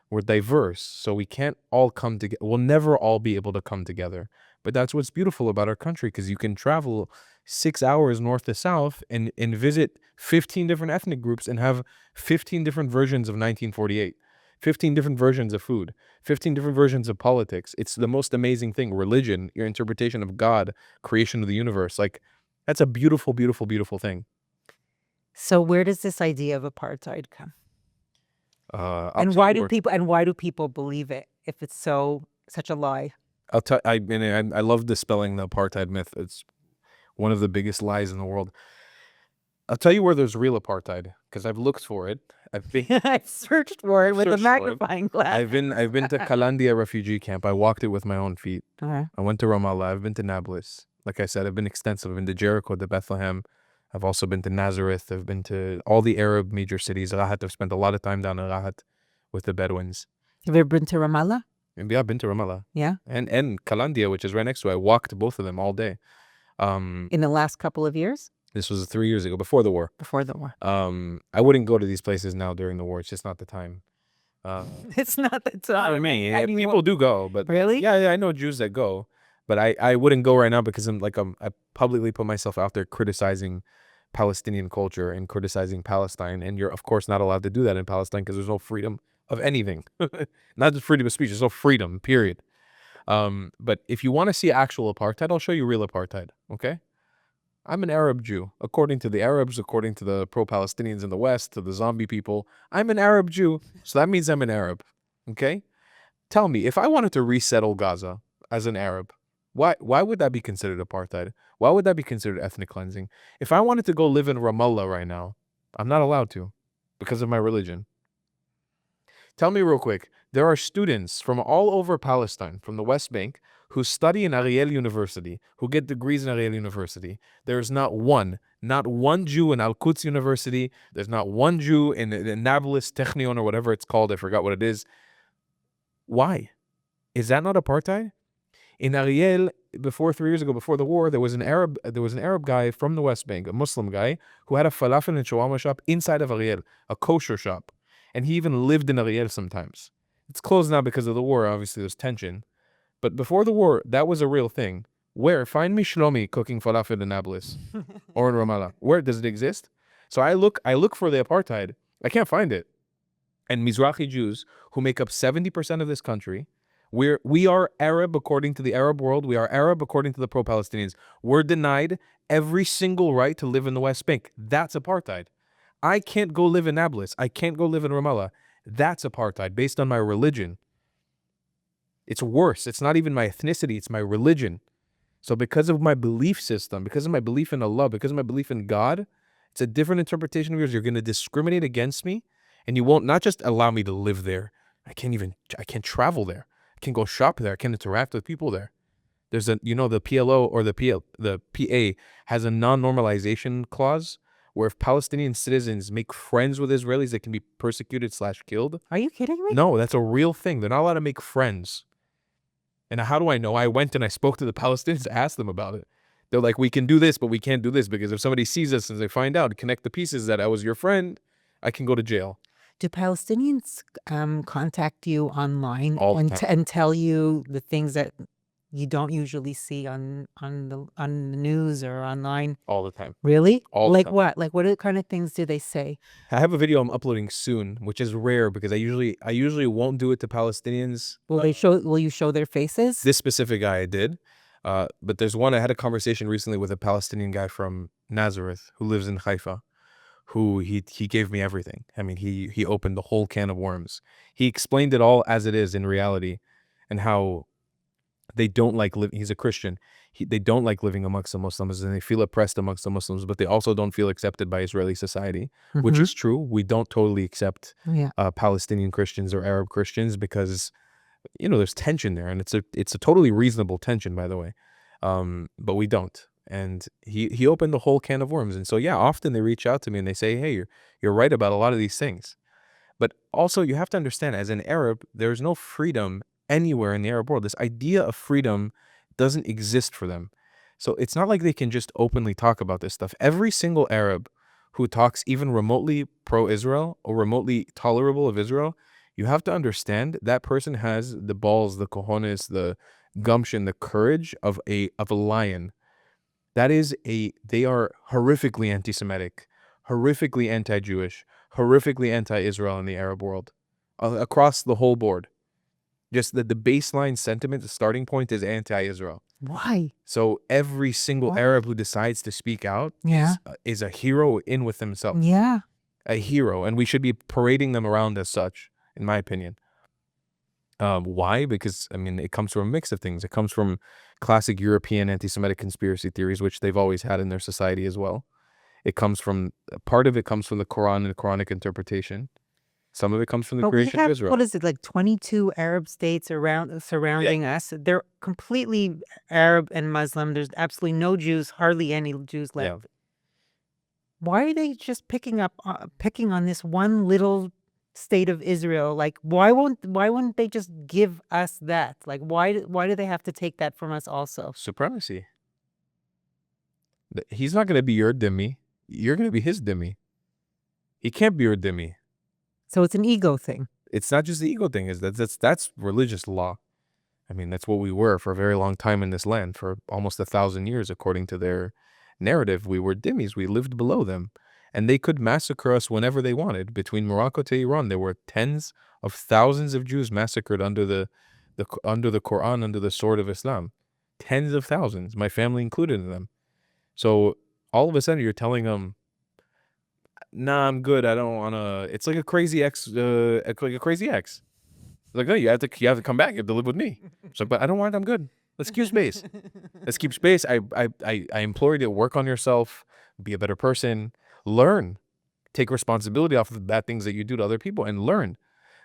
we're diverse, so we can't all come together. We'll never all be able to come together. But that's what's beautiful about our country, because you can travel 6 hours north to south and visit 15 different ethnic groups and have 15 different versions of 1948. 15 different versions of food, 15 different versions of politics. It's the most amazing thing. Religion, your interpretation of God, creation of the universe. Like, that's a beautiful, beautiful, beautiful thing. So where does this idea of apartheid come? And why do people believe it if it's such a lie? I love dispelling the apartheid myth. It's one of the biggest lies in the world. I'll tell you where there's real apartheid, because I've looked for it. I've searched for it with a magnifying glass. I've been to Kalandia refugee camp. I walked it with my own feet. I went to Ramallah. I've been to Nablus. Like I said, I've been extensive. I've been to Jericho, to Bethlehem. I've also been to Nazareth. I've been to all the Arab major cities. Rahat. I've spent a lot of time down in Rahat with the Bedouins. Have you ever been to Ramallah? Yeah, I've been to Ramallah. Yeah. And Kalandia, which is right next to it. I walked both of them all day. In the last couple of years? This was 3 years ago, before the war. Before the war. I wouldn't go to these places now during the war. It's just not the time. It's not the time. I mean, people do go, but really, yeah, I know Jews that go, but I wouldn't go right now because I publicly put myself out there criticizing Palestinian culture and criticizing Palestine, and you're of course not allowed to do that in Palestine because there's no freedom of anything, not just freedom of speech. There's no freedom, period. But if you want to see actual apartheid, I'll show you real apartheid. Okay. I'm an Arab Jew. According to the Arabs, according to the pro-Palestinians in the West, to the zombie people, I'm an Arab Jew. So that means I'm an Arab. Okay? Tell me, if I wanted to resettle Gaza as an Arab, why would that be considered apartheid? Why would that be considered ethnic cleansing? If I wanted to go live in Ramallah right now, I'm not allowed to because of my religion. Tell me real quick, there are students from all over Palestine, from the West Bank, who study in Ariel University, who get degrees in Ariel University. There is not one Jew in Al-Quds University. There's not one Jew in Nablus Technion or whatever it's called. I forgot what it is. Why? Is that not apartheid? In Ariel, before 3 years ago, before the war, there was an Arab guy from the West Bank, a Muslim guy, who had a falafel and shawarma shop inside of Ariel, a kosher shop. And he even lived in Ariel sometimes. It's closed now because of the war, obviously there's tension. But before the war, that was a real thing. Where? Find me Shlomi cooking falafel in Nablus or in Ramallah. Where does it exist? So I look for the apartheid. I can't find it. And Mizrahi Jews, who make up 70% of this country, we are Arab according to the Arab world. We are Arab according to the pro-Palestinians. We're denied every single right to live in the West Bank. That's apartheid. I can't go live in Nablus. I can't go live in Ramallah. That's apartheid based on my religion. It's worse. It's not even my ethnicity. It's my religion. So because of my belief system, because of my belief in Allah, because of my belief in God, it's a different interpretation of yours. You're going to discriminate against me, and you won't not just allow me to live there. I can't travel there. I can't go shop there. I can't interact with people there. There's the PLO or the PA has a non-normalization clause where if Palestinian citizens make friends with Israelis, they can be persecuted/killed. Are you kidding me? No, that's a real thing. They're not allowed to make friends. And how do I know? I went and I spoke to the Palestinians, asked them about it. They're like, we can do this, but we can't do this because if somebody sees us and they find out, connect the pieces that I was your friend, I can go to jail. Do Palestinians contact you online All the and time. and tell you the things that you don't usually see on the news or online? All the time. Really? All the Like time. what? Like what kind of things do they say? I have a video I'm uploading soon, which is rare because I usually won't do it to Palestinians. Will you show their faces? This specific guy I did. But there's one, I had a conversation recently with a Palestinian guy from Nazareth who lives in Haifa, who he gave me everything. I mean, he opened the whole can of worms. He explained it all as it is in reality, and how they don't like living. He's a Christian. They don't like living amongst the Muslims, and they feel oppressed amongst the Muslims, but they also don't feel accepted by Israeli society, which is true. We don't totally accept Yeah. Palestinian Christians or Arab Christians because there's tension there, and it's a totally reasonable tension, by the way. But we don't. And he opened the whole can of worms. And so yeah, often they reach out to me and they say, hey, you're right about a lot of these things. But also you have to understand, as an Arab, there's no freedom anywhere in the Arab world. This idea of freedom doesn't exist for them. So it's not like they can just openly talk about this stuff. Every single Arab who talks even remotely pro-Israel or remotely tolerable of Israel, you have to understand that person has the balls, the cojones, the gumption, the courage of a lion. They are horrifically anti-Semitic, horrifically anti-Jewish, horrifically anti-Israel in the Arab world, across the whole board. Just that the baseline sentiment, the starting point is anti-Israel. Why? So every single Why? Arab who decides to speak out Yeah. is a hero in with himself. Yeah. A hero, and we should be parading them around as such, in my opinion. Why? Because, I mean, it comes from a mix of things. It comes from classic European anti-Semitic conspiracy theories, which they've always had in their society as well. Part of it comes from the Quran and Quranic interpretation. Some of it comes from the But we creation of have, Israel. what is it, like 22 Arab states surrounding us. They're completely Arab and Muslim. There's absolutely no Jews, hardly any Jews Yeah. left. Why are they just picking on this one little state of Israel? Like, why wouldn't they just give us that? Like, why do they have to take that from us also? Supremacy. He's not going to be your dhimmi. You're going to be his dhimmi. He can't be your dhimmi. So it's an ego thing. It's not just the ego thing. That's religious law. I mean, that's what we were for a very long time in this land, for almost 1,000 years, according to their narrative. We were dhimmis. We lived below them, and they could massacre us whenever they wanted. Between Morocco to Iran, there were tens of thousands of Jews massacred under the Quran, under the sword of Islam. Tens of thousands, my family included in them. So all of a sudden, you're telling them, "Nah, I'm good. I don't want to." It's like a crazy ex. Like a crazy ex. like, no, you have to come back. You have to live with me. It's like, but I don't want it. I'm good. Let's keep space. Let's keep space. I implore you to work on yourself, be a better person, learn, take responsibility off of the bad things that you do to other people, and learn.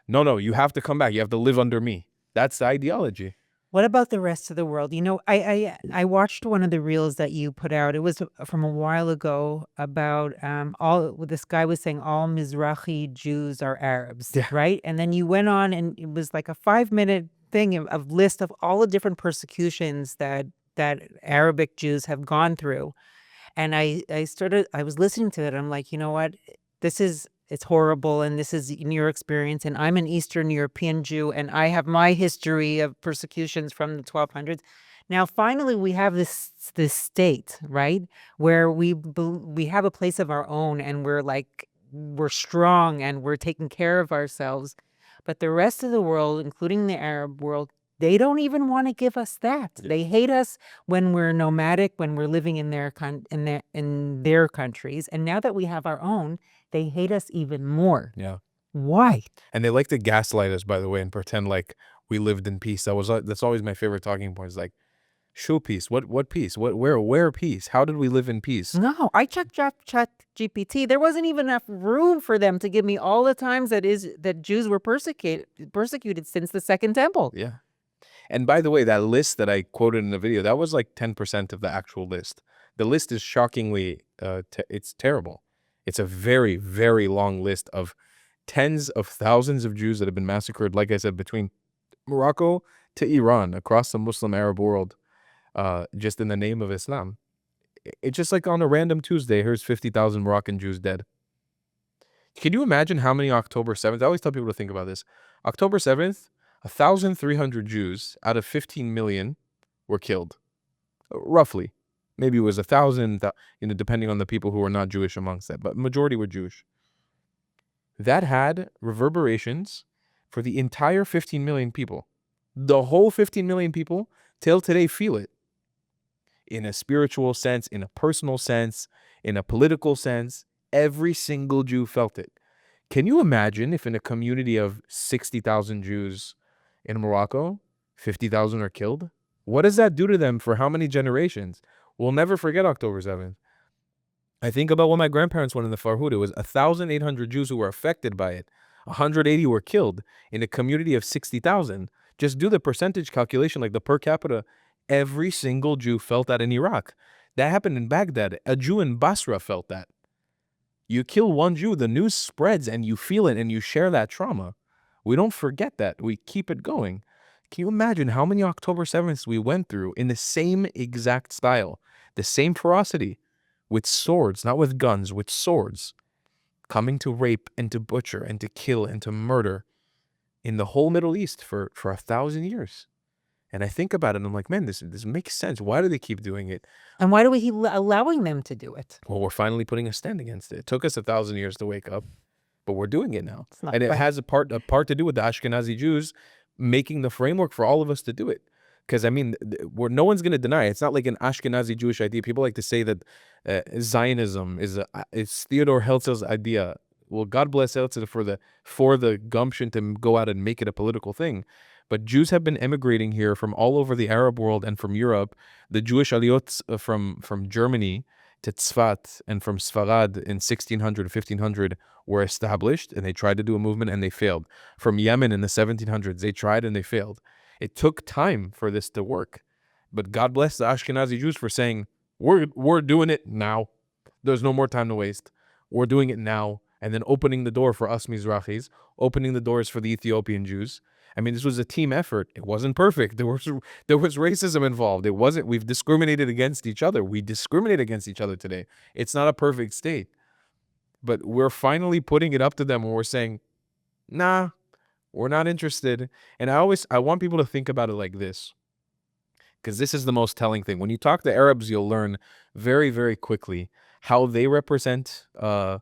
No, you have to come back. You have to live under me. That's the ideology. What about the rest of the world? I watched one of the reels that you put out. It was from a while ago about all this guy was saying all Mizrahi Jews are Arabs, Yeah. right? And then you went on and it was like a 5 minute thing of list of all the different persecutions that Arabic Jews have gone through. And I was listening to it. I'm like, you know what? It's horrible. And this is in your experience. And I'm an Eastern European Jew and I have my history of persecutions from the 1200s. Now, finally, we have this state, right? Where we have a place of our own and we're strong and we're taking care of ourselves. But the rest of the world, including the Arab world, they don't even want to give us that. Yeah. They hate us when we're nomadic, when we're living in their countries. And now that we have our own, they hate us even more. Yeah. Why? And they like to gaslight us, by the way, and pretend like we lived in peace. That's always my favorite talking point. Is like, show peace. What peace? Where peace? How did we live in peace? No, I checked Chat GPT. There wasn't even enough room for them to give me all the times that Jews were persecuted since the Second Temple. Yeah. And by the way, that list that I quoted in the video, that was like 10% of the actual list. The list is shockingly, it's terrible. It's a very, very long list of tens of thousands of Jews that have been massacred, like I said, between Morocco to Iran, across the Muslim Arab world, just in the name of Islam. It's just like on a random Tuesday, here's 50,000 Moroccan Jews dead. Can you imagine how many October 7th? I always tell people to think about this. October 7th, 1,300 Jews out of 15 million were killed, roughly. Maybe it was 1,000, depending on the people who were not Jewish amongst that, but majority were Jewish. That had reverberations for the entire 15 million people. The whole 15 million people, till today, feel it. In a spiritual sense, in a personal sense, in a political sense, every single Jew felt it. Can you imagine if in a community of 60,000 Jews in Morocco, 50,000 are killed? What does that do to them for how many generations? We'll never forget October 7th. I think about when my grandparents went in the Farhud. It was 1,800 Jews who were affected by it. 180 were killed in a community of 60,000. Just do the percentage calculation, like the per capita. Every single Jew felt that in Iraq. That happened in Baghdad. A Jew in Basra felt that. You kill one Jew, the news spreads and you feel it and you share that trauma. We don't forget that. We keep it going. Can you imagine how many October 7ths we went through in the same exact style, the same ferocity, with swords, not with guns, with swords, coming to rape and to butcher and to kill and to murder in the whole Middle East for 1,000 years? And I think about it and I'm like, man, this makes sense. Why do they keep doing it? And why do we keep allowing them to do it? Well, we're finally putting a stand against it. It took us 1,000 years to wake up, but we're doing it now. And it has a part to do with the Ashkenazi Jews making the framework for all of us to do it. Because, I mean, no one's going to deny it. It's not like an Ashkenazi Jewish idea. People like to say that Zionism is Theodor Herzl's idea. Well, God bless Herzl for the gumption to go out and make it a political thing. But Jews have been emigrating here from all over the Arab world and from Europe. The Jewish Aliyot from Germany to Tzfat and from Sfarad in 1600, 1500 were established, and they tried to do a movement and they failed. From Yemen in the 1700s, they tried and they failed. It took time for this to work. But God bless the Ashkenazi Jews for saying, we're doing it now. There's no more time to waste. We're doing it now. And then opening the door for us Mizrahis, opening the doors for the Ethiopian Jews. I mean, this was a team effort. It wasn't perfect. There was racism involved. We've discriminated against each other. We discriminate against each other today. It's not a perfect state. But we're finally putting it up to them when we're saying, nah, we're not interested. And I want people to think about it like this, because this is the most telling thing. When you talk to Arabs, you'll learn very, very quickly how they represent the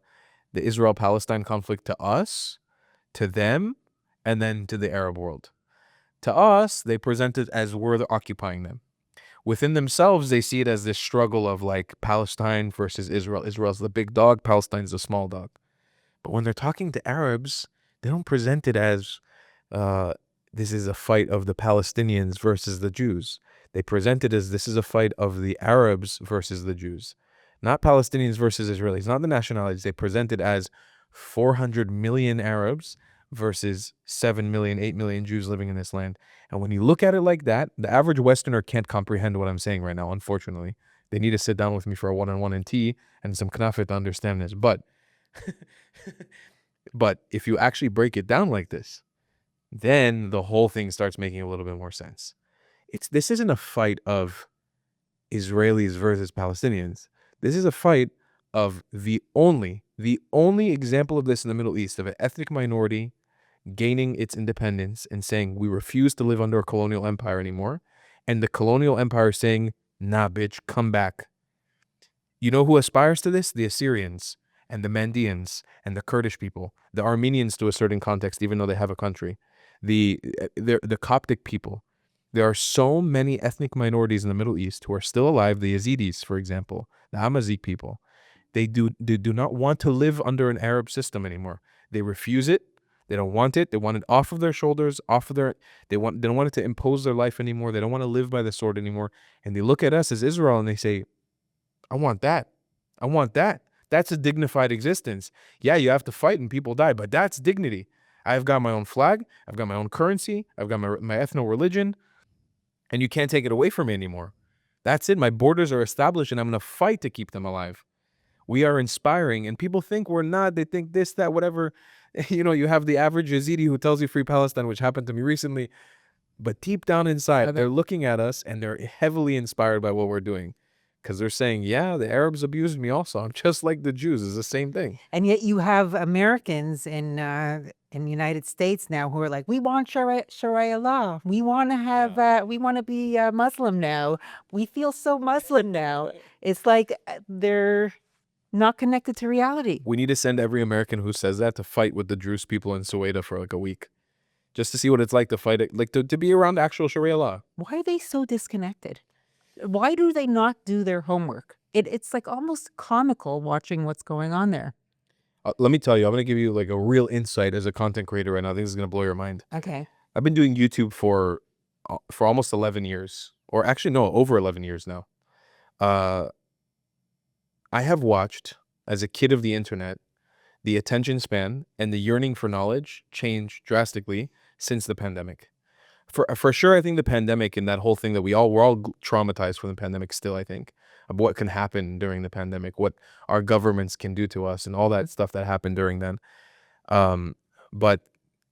Israel-Palestine conflict to us, to them, and then to the Arab world. To us, they present it as we're occupying them. Within themselves, they see it as this struggle of like Palestine versus Israel. Israel's the big dog, Palestine's the small dog. But when they're talking to Arabs, they don't present it as this is a fight of the Palestinians versus the Jews. They present it as this is a fight of the Arabs versus the Jews, not Palestinians versus Israelis, not the nationalities. They present it as 400 million Arabs versus 7 million, 8 million Jews living in this land. And when you look at it like that, the average Westerner can't comprehend what I'm saying right now, unfortunately. They need to sit down with me for a one-on-one and tea and some knafe to understand this. But but if you actually break it down like this, then the whole thing starts making a little bit more sense. This isn't a fight of Israelis versus Palestinians. This is a fight of the only example of this in the Middle East of an ethnic minority gaining its independence and saying we refuse to live under a colonial empire anymore, and the colonial empire saying, nah, bitch, come back. You know who aspires to this? The Assyrians and the Mandeans and the Kurdish people, the Armenians to a certain context, even though they have a country, the Coptic people. There are so many ethnic minorities in the Middle East who are still alive. The Yazidis, for example, the Amazigh people, they do not want to live under an Arab system anymore. They refuse it. They don't want it. They want it off of their shoulders, off of their. They don't want it to impose their life anymore. They don't want to live by the sword anymore. And they look at us as Israel and they say, I want that. I want that. That's a dignified existence. Yeah, you have to fight and people die, but that's dignity. I've got my own flag. I've got my own currency. I've got my ethno religion, and you can't take it away from me anymore. That's it. My borders are established, and I'm going to fight to keep them alive. We are inspiring, and people think we're not. They think this, that, whatever. You have the average Yazidi who tells you free Palestine, which happened to me recently. But deep down inside, they're looking at us, and they're heavily inspired by what we're doing. Because they're saying, yeah, the Arabs abused me also. I'm just like the Jews. It's the same thing. And yet you have Americans in the United States now who are like, we want Sharia law. We want to have we want to be Muslim now. We feel so Muslim now. It's like they're not connected to reality. We need to send every American who says that to fight with the Druze people in Soweto for like a week. Just to see what it's like to fight it, like to be around actual Sharia law. Why are they so disconnected? Why do they not do their homework? It's like almost comical watching what's going on there. Let me tell you, I'm going to give you like a real insight as a content creator right now. I think this is going to blow your mind. Okay. I've been doing YouTube for almost 11 years, or actually no, over 11 years now. I have watched, as a kid of the internet, the attention span and the yearning for knowledge change drastically since the pandemic. For sure, I think the pandemic and that whole thing that we're all traumatized from the pandemic still, I think, of what can happen during the pandemic, what our governments can do to us and all that stuff that happened during then. But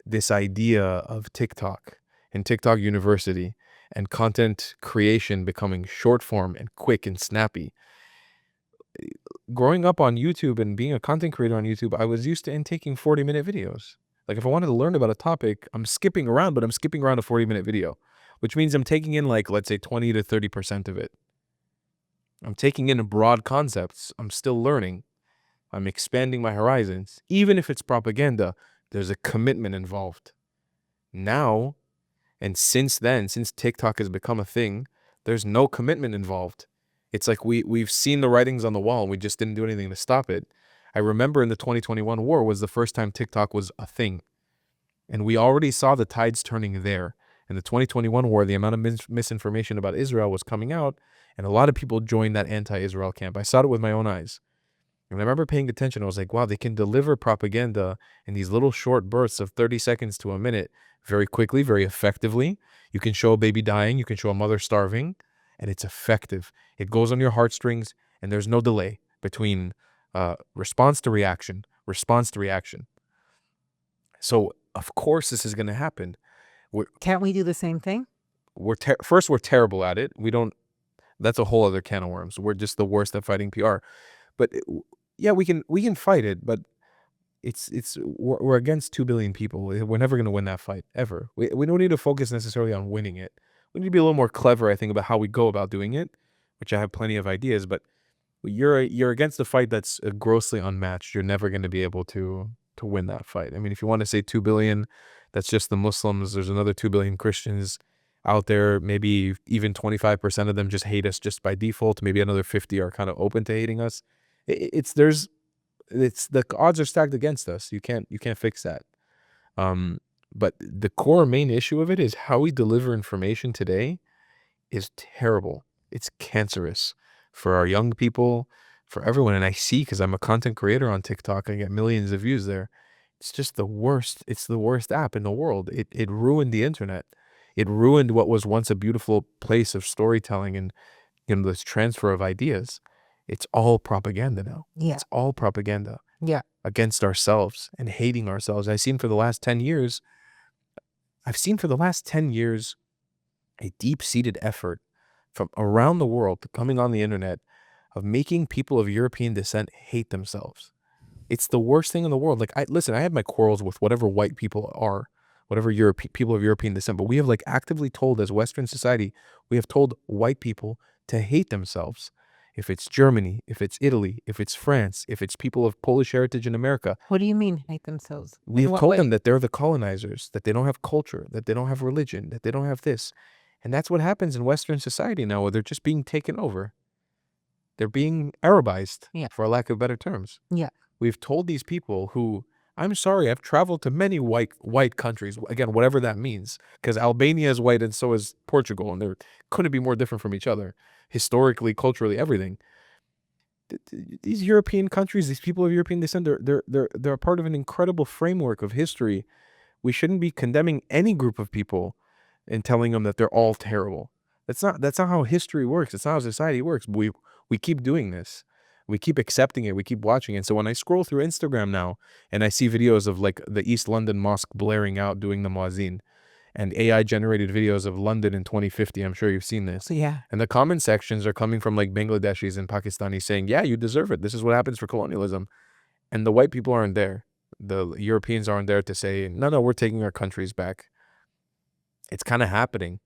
this idea of TikTok and TikTok University and content creation becoming short form and quick and snappy. Growing up on YouTube and being a content creator on YouTube, I was used to intaking 40-minute videos. Like if I wanted to learn about a topic, I'm skipping around, but I'm skipping around a 40-minute video, which means I'm taking in like, let's say 20 to 30% of it. I'm taking in broad concepts. I'm still learning. I'm expanding my horizons. Even if it's propaganda, there's a commitment involved. Now, and since then, since TikTok has become a thing, there's no commitment involved. It's like we've seen the writings on the wall and we just didn't do anything to stop it. I remember in the 2021 war was the first time TikTok was a thing. And we already saw the tides turning there. In the 2021 war, the amount of misinformation about Israel was coming out, and a lot of people joined that anti-Israel camp. I saw it with my own eyes. And I remember paying attention. I was like, wow, they can deliver propaganda in these little short bursts of 30 seconds to a minute very quickly, very effectively. You can show a baby dying. You can show a mother starving, and it's effective. It goes on your heartstrings, and there's no delay between response to reaction, response to reaction. So, of course, this is going to happen. Can't we do the same thing? First, we're terrible at it. We don't. That's a whole other can of worms. We're just the worst at fighting PR. But yeah, we can fight it. But we're against 2 billion people. We're never going to win that fight ever. We don't need to focus necessarily on winning it. We need to be a little more clever, I think, about how we go about doing it, which I have plenty of ideas. But you're against a fight that's grossly unmatched. You're never going to be able to win that fight. I mean, if you want to say 2 billion, that's just the Muslims. There's another 2 billion Christians out there. Maybe even 25% of them just hate us just by default. Maybe another 50 are kind of open to hating us. The odds are stacked against us. You can't fix that. But the core main issue of it is how we deliver information today is terrible. It's cancerous for our young people, for everyone. And I see, because I'm a content creator on TikTok, I get millions of views there. It's just the worst. It's the worst app in the world. It ruined the internet. It ruined what was once a beautiful place of storytelling and this transfer of ideas. It's all propaganda now. Yeah. It's all propaganda. Yeah. Against ourselves and hating ourselves. I've seen for the last 10 years a deep-seated effort from around the world coming on the internet of making people of European descent hate themselves. It's the worst thing in the world. Like, I have my quarrels with whatever white people are, whatever people of European descent, but we have like actively told, as Western society, we have told white people to hate themselves. If it's Germany, if it's Italy, if it's France, if it's people of Polish heritage in America, What do you mean hate themselves? we In have what told way? them that they're the colonizers, that they don't have culture, that they don't have religion, that they don't have this. And that's what happens in Western society now, where they're just being taken over. They're being Arabized, Yeah. for lack of better terms. Yeah. We've told these people who, I'm sorry, I've traveled to many white countries, again, whatever that means, because Albania is white and so is Portugal, and they couldn't be more different from each other, historically, culturally, everything. These European countries, these people of European descent, they're a part of an incredible framework of history. We shouldn't be condemning any group of people and telling them that they're all terrible. That's not how history works. It's not how society works. We keep doing this. We keep accepting it. We keep watching it. So when I scroll through Instagram now and I see videos of like the East London mosque blaring out doing the muazzin, and AI generated videos of London in 2050, I'm sure you've seen this. Yeah. And the comment sections are coming from like Bangladeshis and Pakistanis saying, yeah, you deserve it. This is what happens for colonialism. And the white people aren't there. The Europeans aren't there to say, no, we're taking our countries back. It's kind of happening.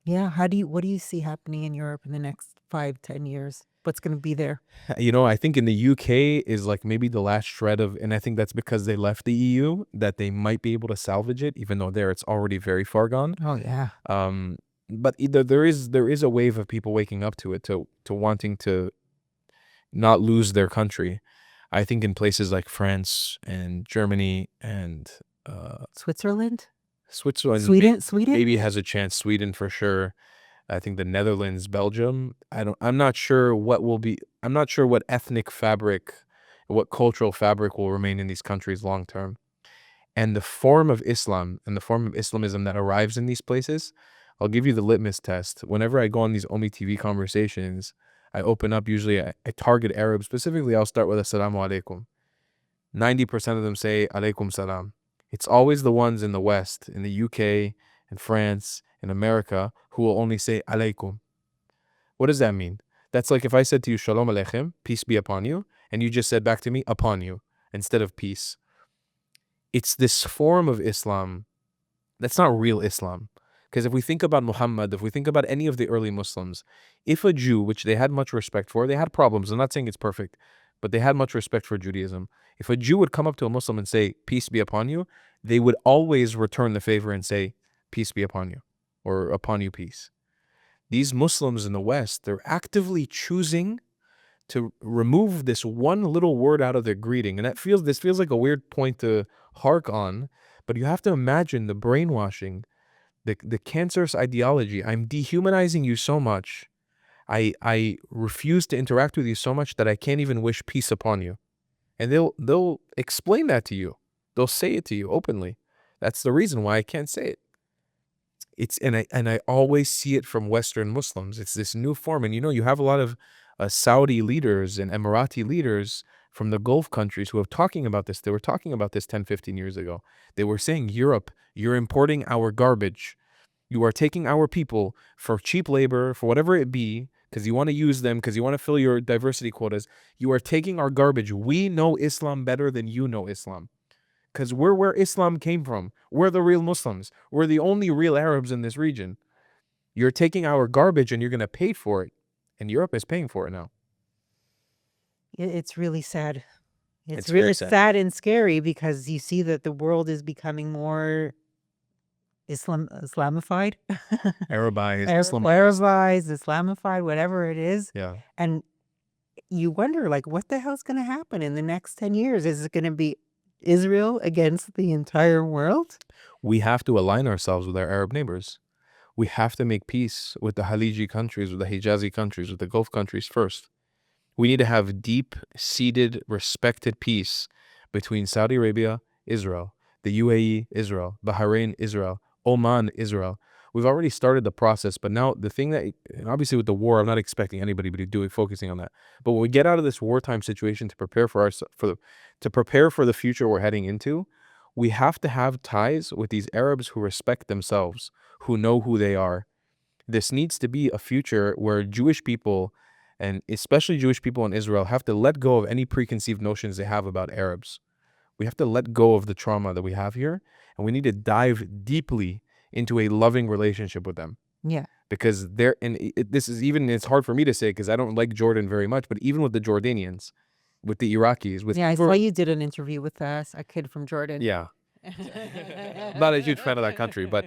Yeah. What do you see happening in Europe in the next 5-10 years? What's going to be there? I think in the UK is like maybe the last shred of, and I think that's because they left the EU, that they might be able to salvage it, even though there it's already very far gone. Oh, yeah. But either there is a wave of people waking up to it, to wanting to not lose their country. I think in places like France and Germany and Switzerland? Switzerland, Sweden? maybe has a chance. Sweden for sure. I think the Netherlands, Belgium. I'm not sure what will be. I'm not sure what ethnic fabric, what cultural fabric will remain in these countries long term. And the form of Islam and the form of Islamism that arrives in these places, I'll give you the litmus test. Whenever I go on these Omi TV conversations, I open up, usually I target Arabs. Specifically, I'll start with Assalamu alaikum. 90% of them say alaikum salam. It's always the ones in the West, in the UK, in France, in America, who will only say alaikum. What does that mean? That's like if I said to you, shalom aleichem, peace be upon you, and you just said back to me, upon you, instead of peace. It's this form of Islam that's not real Islam. Because if we think about Muhammad, if we think about any of the early Muslims, if a Jew, which they had much respect for, they had problems, I'm not saying it's perfect, but they had much respect for Judaism. If a Jew would come up to a Muslim and say, peace be upon you, they would always return the favor and say, peace be upon you, or upon you peace. These Muslims in the West, they're actively choosing to remove this one little word out of their greeting. And this feels like a weird point to hark on, but you have to imagine the brainwashing, the cancerous ideology. I'm dehumanizing you so much. I refuse to interact with you so much that I can't even wish peace upon you. And they'll explain that to you. They'll say it to you openly. That's the reason why I can't say it. And I always see it from Western Muslims. It's this new form. And you have a lot of Saudi leaders and Emirati leaders from the Gulf countries who are talking about this. They were talking about this 10, 15 years ago. They were saying, Europe, you're importing our garbage. You are taking our people for cheap labor, for whatever it be, because you want to use them, because you want to fill your diversity quotas. You are taking our garbage. We know Islam better than you know Islam. Because we're where Islam came from. We're the real Muslims. We're the only real Arabs in this region. You're taking our garbage and you're going to pay for it. And Europe is paying for it now. It's really sad. It's very really sad. sad and scary because you see that the world is becoming more Islamified, Arabized, Arabized, Islamified, whatever it is. Yeah. And you wonder, like, what the hell's going to happen in the next 10 years? Is it going to be Israel against the entire world? We have to align ourselves with our Arab neighbors. We have to make peace with the Khaliji countries, with the Hijazi countries, with the Gulf countries first. We need to have deep-seated, respected peace between Saudi Arabia, Israel, the UAE, Israel, Bahrain, Israel, Oman, Israel. We've already started the process, but now the thing that, obviously with the war, I'm not expecting anybody to do it, focusing on that. But when we get out of this wartime situation to prepare for the future we're heading into, we have to have ties with these Arabs who respect themselves, who know who they are. This needs to be a future where Jewish people, and especially Jewish people in Israel, have to let go of any preconceived notions they have about Arabs. We have to let go of the trauma that we have here, and we need to dive deeply into a loving relationship with them. Yeah. Because they're, and this is even, it's hard for me to say because I don't like Jordan very much, but even with the Jordanians, with the Iraqis, Yeah, I saw you did an interview with us, a kid from Jordan. Yeah. Not a huge fan of that country, but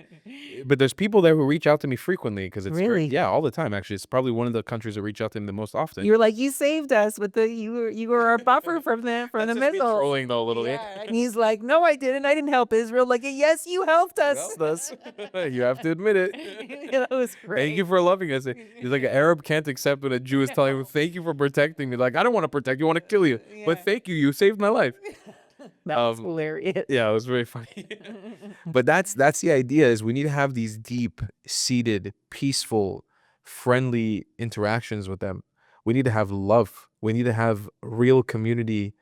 there's people there who reach out to me frequently because it's Really? yeah, all the time. Actually, it's probably one of the countries that reach out to me the most often. You're like, you saved us with you were our buffer from the That's just me missiles. trolling though a little. Yeah, and he's like, no, I didn't. I didn't help Israel. Like, yes, you helped us. You have to admit it. That was great. Thank you for loving us. He's like, an Arab can't accept when a Jew is telling him, "Thank you for protecting me." Like, I don't want to protect you, I want to kill you, but thank you, you saved my life. That was hilarious. Yeah, it was very funny. But that's the idea, is we need to have these deep-seated, peaceful, friendly interactions with them. We need to have love. We need to have real community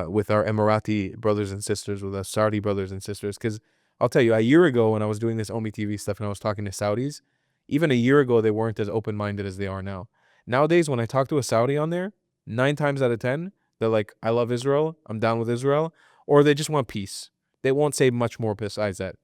with our Emirati brothers and sisters, with our Saudi brothers and sisters. Because I'll tell you, a year ago when I was doing this Omi TV stuff and I was talking to Saudis, even a year ago they weren't as open-minded as they are now. Nowadays, when I talk to a Saudi on there, 9 times out of 10, they're like, I love Israel, I'm down with Israel, or they just want peace. They won't say much more besides that.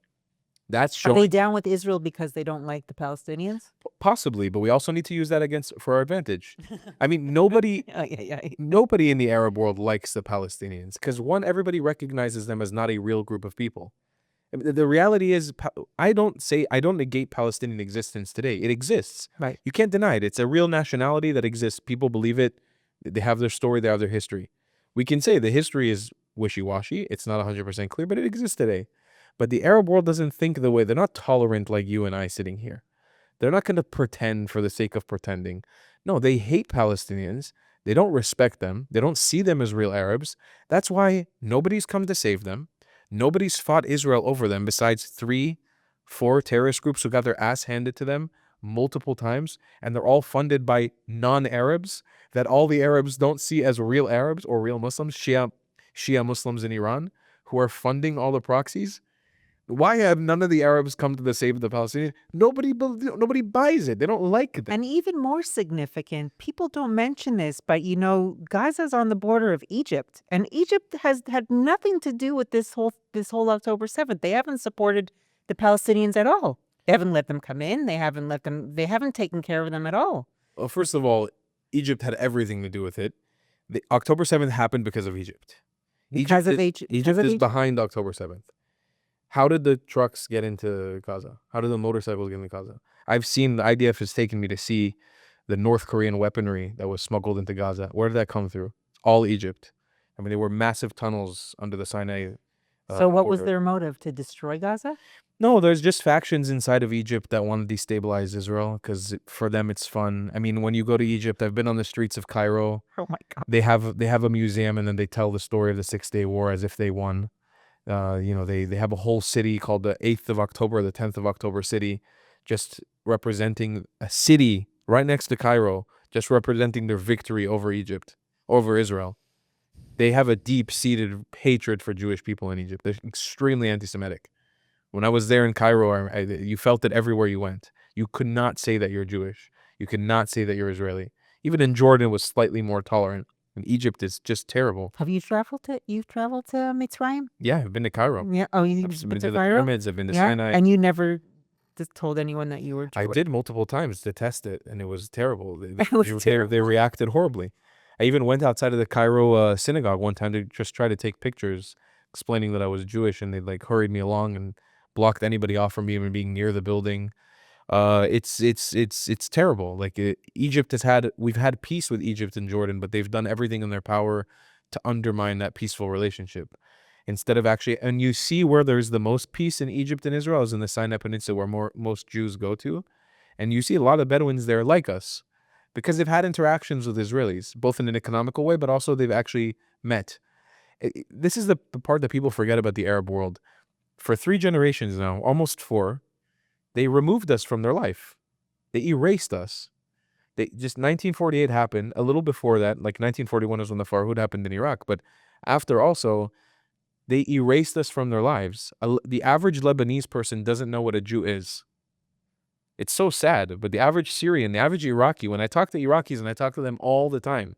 That's Are they showing down with Israel because they don't like the Palestinians? possibly, but we also need to use that for our advantage. I mean, nobody in the Arab world likes the Palestinians because, one, everybody recognizes them as not a real group of people. I mean, the reality is, I don't negate Palestinian existence today. It exists. Right. You can't deny it. It's a real nationality that exists. People believe it. They have their story. They have their history. We can say the history is wishy-washy. It's not 100% clear, but it exists today. But the Arab world doesn't think the way. They're not tolerant like you and I sitting here. They're not going to pretend for the sake of pretending. No, they hate Palestinians. They don't respect them. They don't see them as real Arabs. That's why nobody's come to save them. Nobody's fought Israel over them besides 3, 4 terrorist groups who got their ass handed to them multiple times, and they're all funded by non-Arabs that all the Arabs don't see as real Arabs or real Muslims, Shia Muslims in Iran, who are funding all the proxies. Why have none of the Arabs come to the save of the Palestinians? Nobody buys it. They don't like it. And even more significant, people don't mention this, but Gaza's on the border of Egypt, and Egypt has had nothing to do with this whole October 7th. They haven't supported the Palestinians at all. They haven't let them come in. They haven't taken care of them at all. Well, first of all, Egypt had everything to do with it. The October 7th happened because of Egypt. Egypt is behind October 7th. How did the trucks get into Gaza? How did the motorcycles get into Gaza? I've seen, the IDF has taken me to see the North Korean weaponry that was smuggled into Gaza. Where did that come through? All Egypt. I mean, there were massive tunnels under the Sinai. So what was their motive? To destroy Gaza? No, there's just factions inside of Egypt that want to destabilize Israel because for them it's fun. I mean, when you go to Egypt, I've been on the streets of Cairo. Oh my God. They have a museum, and then they tell the story of the 6-day war as if they won. They have a whole city called the 8th of October, the 10th of October city, just representing a city right next to Cairo, just representing their victory over Egypt, over Israel. They have a deep-seated hatred for Jewish people in Egypt. They're extremely anti-Semitic. When I was there in Cairo, you felt it everywhere you went. You could not say that you're Jewish. You could not say that you're Israeli. Even in Jordan, it was slightly more tolerant. And Egypt is just terrible. Have you traveled to Mitzrayim? Yeah, I've been to Cairo. Yeah. Oh, you've been to the pyramids. I've been to Sinai. And you never just told anyone that you were Jewish? I did multiple times to test it, and it was terrible. They reacted horribly. I even went outside of the Cairo synagogue one time to just try to take pictures, explaining that I was Jewish, and they hurried me along and blocked anybody off from even being near the building. It's terrible. We've had peace with Egypt and Jordan, but they've done everything in their power to undermine that peaceful relationship. instead of actually, and you see where there's the most peace in Egypt and Israel is in the Sinai Peninsula, where most Jews go to. And you see a lot of Bedouins there like us because they've had interactions with Israelis, both in an economical way, but also they've actually met. This is the part that people forget about the Arab world. For 3 generations now, almost 4, they removed us from their life. They erased us. They just 1948 happened. A little before that, like 1941 was when the Farhud happened in Iraq. But after also, they erased us from their lives. The average Lebanese person doesn't know what a Jew is. It's so sad. But the average Syrian, the average Iraqi, when I talk to Iraqis, and I talk to them all the time,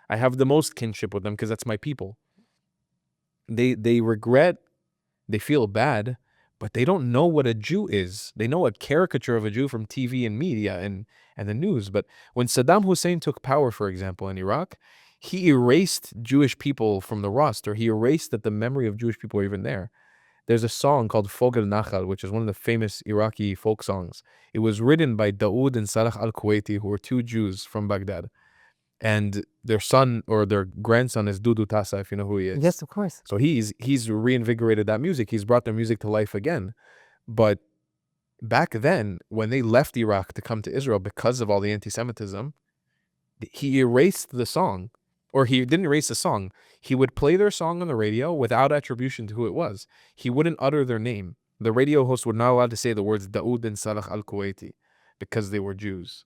I have the most kinship with them because that's my people. They regret, they feel bad, but they don't know what a Jew is. They know a caricature of a Jew from TV and media and the news. But when Saddam Hussein took power, for example, in Iraq, he erased Jewish people from the roster. He erased that the memory of Jewish people were even there. There's a song called Fogel Nachal, which is one of the famous Iraqi folk songs. It was written by Daoud and Salah al-Kuwaiti, who were 2 Jews from Baghdad. And their son or their grandson is Dudu Tassa, if you know who he is. Yes, of course. So he's reinvigorated that music. He's brought their music to life again. But back then, when they left Iraq to come to Israel because of all the anti-Semitism, he erased the song. Or he didn't erase the song. He would play their song on the radio without attribution to who it was. He wouldn't utter their name. The radio host would not allow to say the words Daoud and Salah al-Kuwaiti because they were Jews.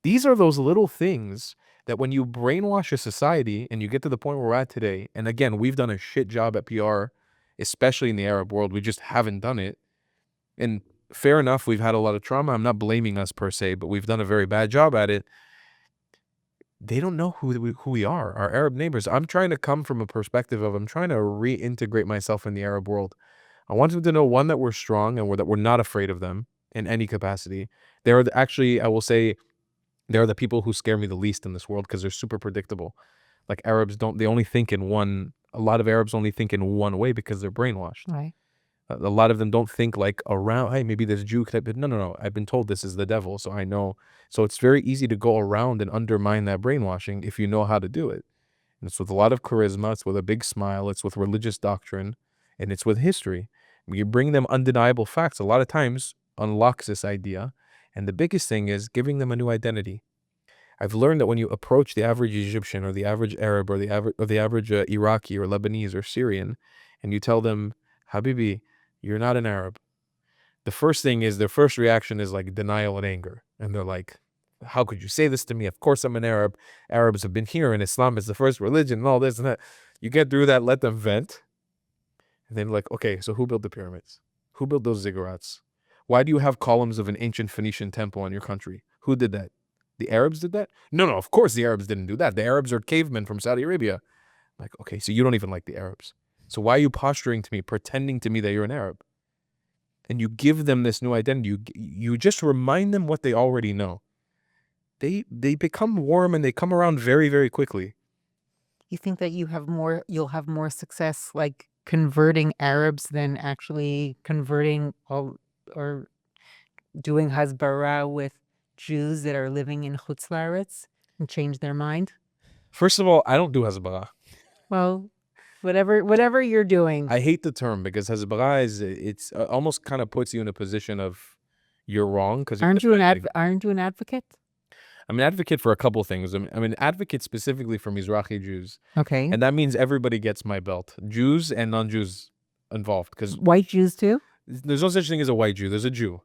These are those little things that when you brainwash a society and you get to the point where we're at today, and again, we've done a shit job at PR, especially in the Arab world. We just haven't done it. And fair enough, we've had a lot of trauma. I'm not blaming us per se, but we've done a very bad job at it. They don't know who we are, our Arab neighbors. I'm trying to come from a perspective of I'm trying to reintegrate myself in the Arab world. I want them to know, one, that we're strong and that we're not afraid of them in any capacity. Actually, I will say, they're the people who scare me the least in this world because they're super predictable. Like Arabs they only think in one, a lot of Arabs only think in one way because they're brainwashed. Right. A lot of them don't think like around, hey, maybe this Jew could have been, no. I've been told this is the devil, so I know. So it's very easy to go around and undermine that brainwashing if you know how to do it. And it's with a lot of charisma, it's with a big smile, it's with religious doctrine, and it's with history. When you bring them undeniable facts, a lot of times unlocks this idea. And the biggest thing is giving them a new identity. I've learned that when you approach the average Egyptian or the average Arab or the average Iraqi or Lebanese or Syrian, and you tell them, Habibi, you're not an Arab. The first thing is, their first reaction is like denial and anger. And they're like, how could you say this to me? Of course I'm an Arab. Arabs have been here and Islam is the first religion and all this and that. You get through that, let them vent. And then like, okay, so who built the pyramids? Who built those ziggurats? Why do you have columns of an ancient Phoenician temple in your country? Who did that? The Arabs did that? No, of course the Arabs didn't do that. The Arabs are cavemen from Saudi Arabia. Like, okay, so you don't even like the Arabs. So why are you posturing to me, pretending to me that you're an Arab? And you give them this new identity. You just remind them what they already know. They become warm and they come around very, very quickly. You think that you'll have more success like converting Arabs than actually converting or doing hasbara with Jews that are living in Chutz La'aretz and change their mind? First of all, I don't do Hezbollah. Well, whatever you're doing. I hate the term because Hezbollah it's almost kind of puts you in a position of you're wrong. Because Aren't you an advocate? I'm an advocate for a couple things. I'm an advocate specifically for Mizrahi Jews. Okay. And that means everybody gets my belt. Jews and non-Jews involved. Because White Jews too? there's no such thing as a white Jew. There's a Jew.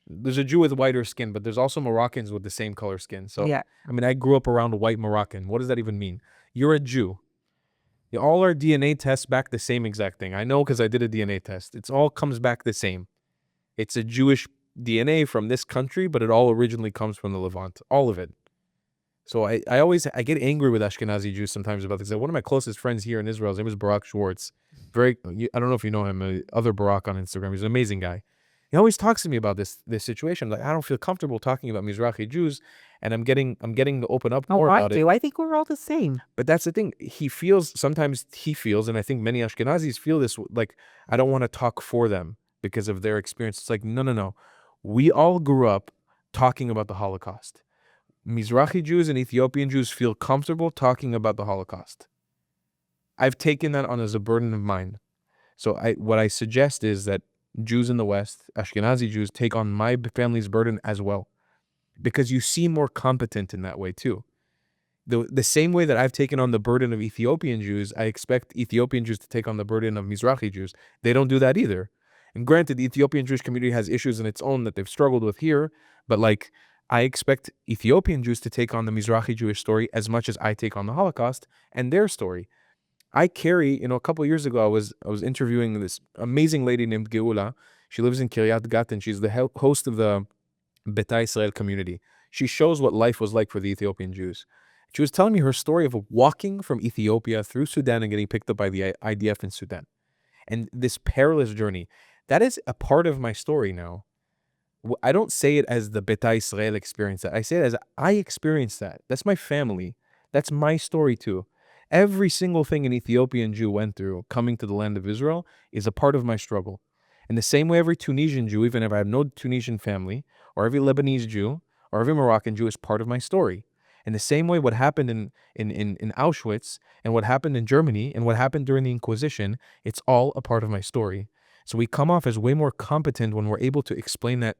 There's a Jew with whiter skin, but there's also Moroccans with the same color skin. So, yeah. I mean, I grew up around a white Moroccan. What does that even mean? You're a Jew. All our DNA tests back the same exact thing. I know because I did a DNA test. It all comes back the same. It's a Jewish DNA from this country, but it all originally comes from the Levant. All of it. So I get angry with Ashkenazi Jews sometimes about this. One of my closest friends here in Israel, his name is Barak Schwartz. I don't know if you know him, other Barak on Instagram. He's an amazing guy. He always talks to me about this situation. Like, I don't feel comfortable talking about Mizrahi Jews, and I'm getting to open up more about it. I think we're all the same. But that's the thing. Sometimes he feels, and I think many Ashkenazis feel this, like, I don't want to talk for them because of their experience. It's like, no. We all grew up talking about the Holocaust. Mizrahi Jews and Ethiopian Jews feel comfortable talking about the Holocaust. I've taken that on as a burden of mine So what I suggest is that Jews in the West, Ashkenazi Jews, take on my family's burden as well, because you seem more competent in that way too. The same way that I've taken on the burden of Ethiopian Jews, I expect Ethiopian Jews to take on the burden of Mizrahi Jews. They don't do that either. And granted, the Ethiopian Jewish community has issues in its own that they've struggled with here, but like, I expect Ethiopian Jews to take on the Mizrahi Jewish story as much as I take on the Holocaust and their story. I carry, a couple of years ago, I was interviewing this amazing lady named Geula. She lives in Kiryat Gat, and she's the host of the Beta Israel community. She shows what life was like for the Ethiopian Jews. She was telling me her story of walking from Ethiopia through Sudan and getting picked up by the IDF in Sudan. And this perilous journey, that is a part of my story now. I don't say it as the Beta Israel experience that. I say it as I experienced that. That's my family. That's my story too. Every single thing an Ethiopian Jew went through coming to the land of Israel is a part of my struggle. In the same way, every Tunisian Jew, even if I have no Tunisian family, or every Lebanese Jew, or every Moroccan Jew is part of my story. In the same way, what happened in Auschwitz, and what happened in Germany, and what happened during the Inquisition, it's all a part of my story. So we come off as way more competent when we're able to explain that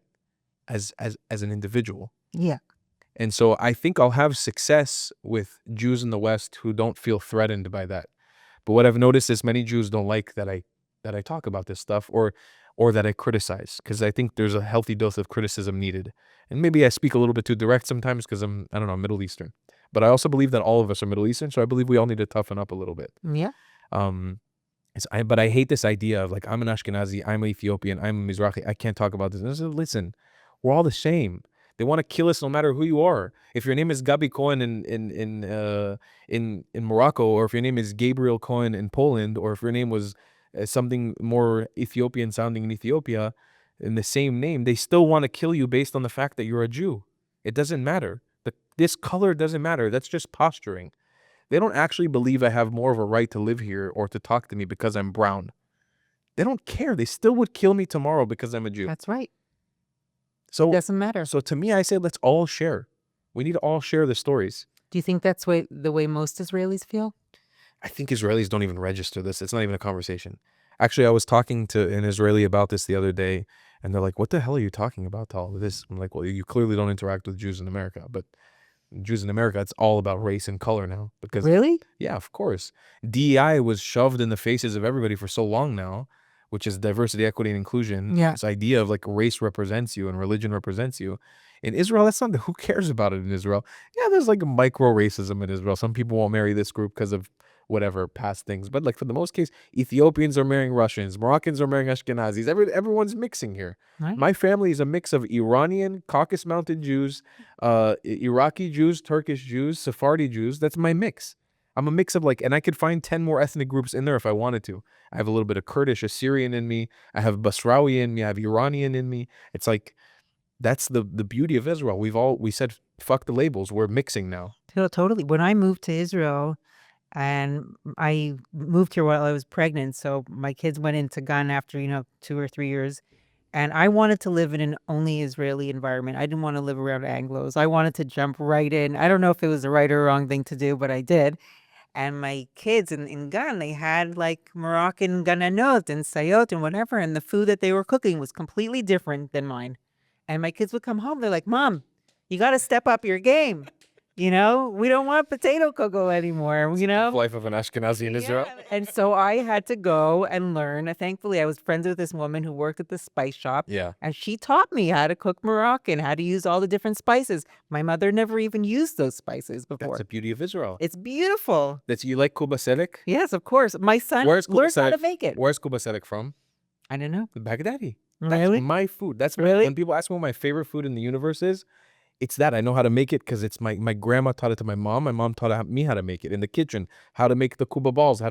as an individual. Yeah. And so I think I'll have success with Jews in the West who don't feel threatened by that. But what I've noticed is many Jews don't like that I talk about this stuff, or that I criticize, because I think there's a healthy dose of criticism needed. And maybe I speak a little bit too direct sometimes because I don't know, Middle Eastern. But I also believe that all of us are Middle Eastern, so I believe we all need to toughen up a little bit. Yeah. But I hate this idea of like, I'm an Ashkenazi, I'm an Ethiopian, I'm a Mizrahi, I can't talk about this. And I said, listen, we're all the same. They want to kill us no matter who you are. If your name is Gabi Cohen in Morocco, or if your name is Gabriel Cohen in Poland, or if your name was something more Ethiopian sounding in Ethiopia, in the same name, they still want to kill you based on the fact that you're a Jew. It doesn't matter. This color doesn't matter. That's just posturing. They don't actually believe I have more of a right to live here or to talk to me because I'm brown. They don't care. They still would kill me tomorrow because I'm a Jew. That's right. So Doesn't matter. So to me, I say let's all share. We need to all share the stories. Do you think that's the way most Israelis feel? I think Israelis don't even register this. It's not even a conversation. Actually, I was talking to an Israeli about this the other day, and they're like, what the hell are you talking about, Tal? This? I'm like, well, you clearly don't interact with Jews in America. But Jews in America, it's all about race and color now. Because Really? Yeah, of course. DEI was shoved in the faces of everybody for so long now, which is diversity, equity, and inclusion. Yeah. This idea of like race represents you and religion represents you. In Israel, that's not, who cares about it in Israel? Yeah, there's like micro racism in Israel. Some people won't marry this group because of whatever past things. But like for the most case, Ethiopians are marrying Russians, Moroccans are marrying Ashkenazis. Everyone's mixing here. Right. My family is a mix of Iranian, Caucasus Mountain Jews, Iraqi Jews, Turkish Jews, Sephardi Jews. That's my mix. I'm a mix of and I could find 10 more ethnic groups in there if I wanted to. I have a little bit of Kurdish, Assyrian in me. I have Basrawi in me. I have Iranian in me. It's like, that's the beauty of Israel. We said, fuck the labels. We're mixing now. Totally. When I moved to Israel, and I moved here while I was pregnant, so my kids went into Ghana after 2 or 3 years, and I wanted to live in an only Israeli environment. I didn't want to live around Anglos. I wanted to jump right in. I don't know if it was the right or wrong thing to do, but I did. And my kids in Ghana, they had like Moroccan gananot and sayot and whatever, and the food that they were cooking was completely different than mine. And my kids would come home, they're like, Mom, you got to step up your game. We don't want potato cocoa anymore, Life of an Ashkenazi in Israel. And so I had to go and learn. Thankfully, I was friends with this woman who worked at the spice shop. Yeah. And she taught me how to cook Moroccan, how to use all the different spices. My mother never even used those spices before. That's the beauty of Israel. It's beautiful. You like kuba sedek? Yes, of course. My son learned how to make it. Where's kuba sedek from? I don't know. Baghdadi. Really? That's my food. Really? When people ask me what my favorite food in the universe is, it's that. I know how to make it because it's my grandma taught it to my mom. My mom taught me how to make it in the kitchen, how to make the kuba balls,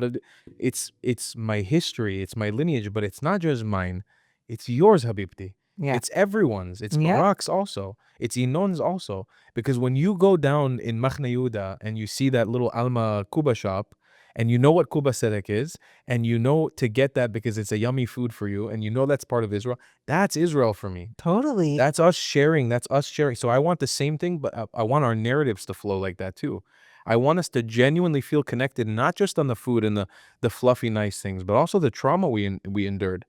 it's my history, it's my lineage, but it's not just mine. It's yours, Habibti. Yeah. It's everyone's. It's Barak's also. It's Inon's also. Because when you go down in Makhna Yehuda and you see that little Alma kuba shop, and you know what kuba sedek is, and you know to get that because it's a yummy food for you, and you know that's part of Israel, that's Israel for me. Totally. That's us sharing. So I want the same thing, but I want our narratives to flow like that too. I want us to genuinely feel connected, not just on the food and the fluffy nice things, but also the trauma we endured.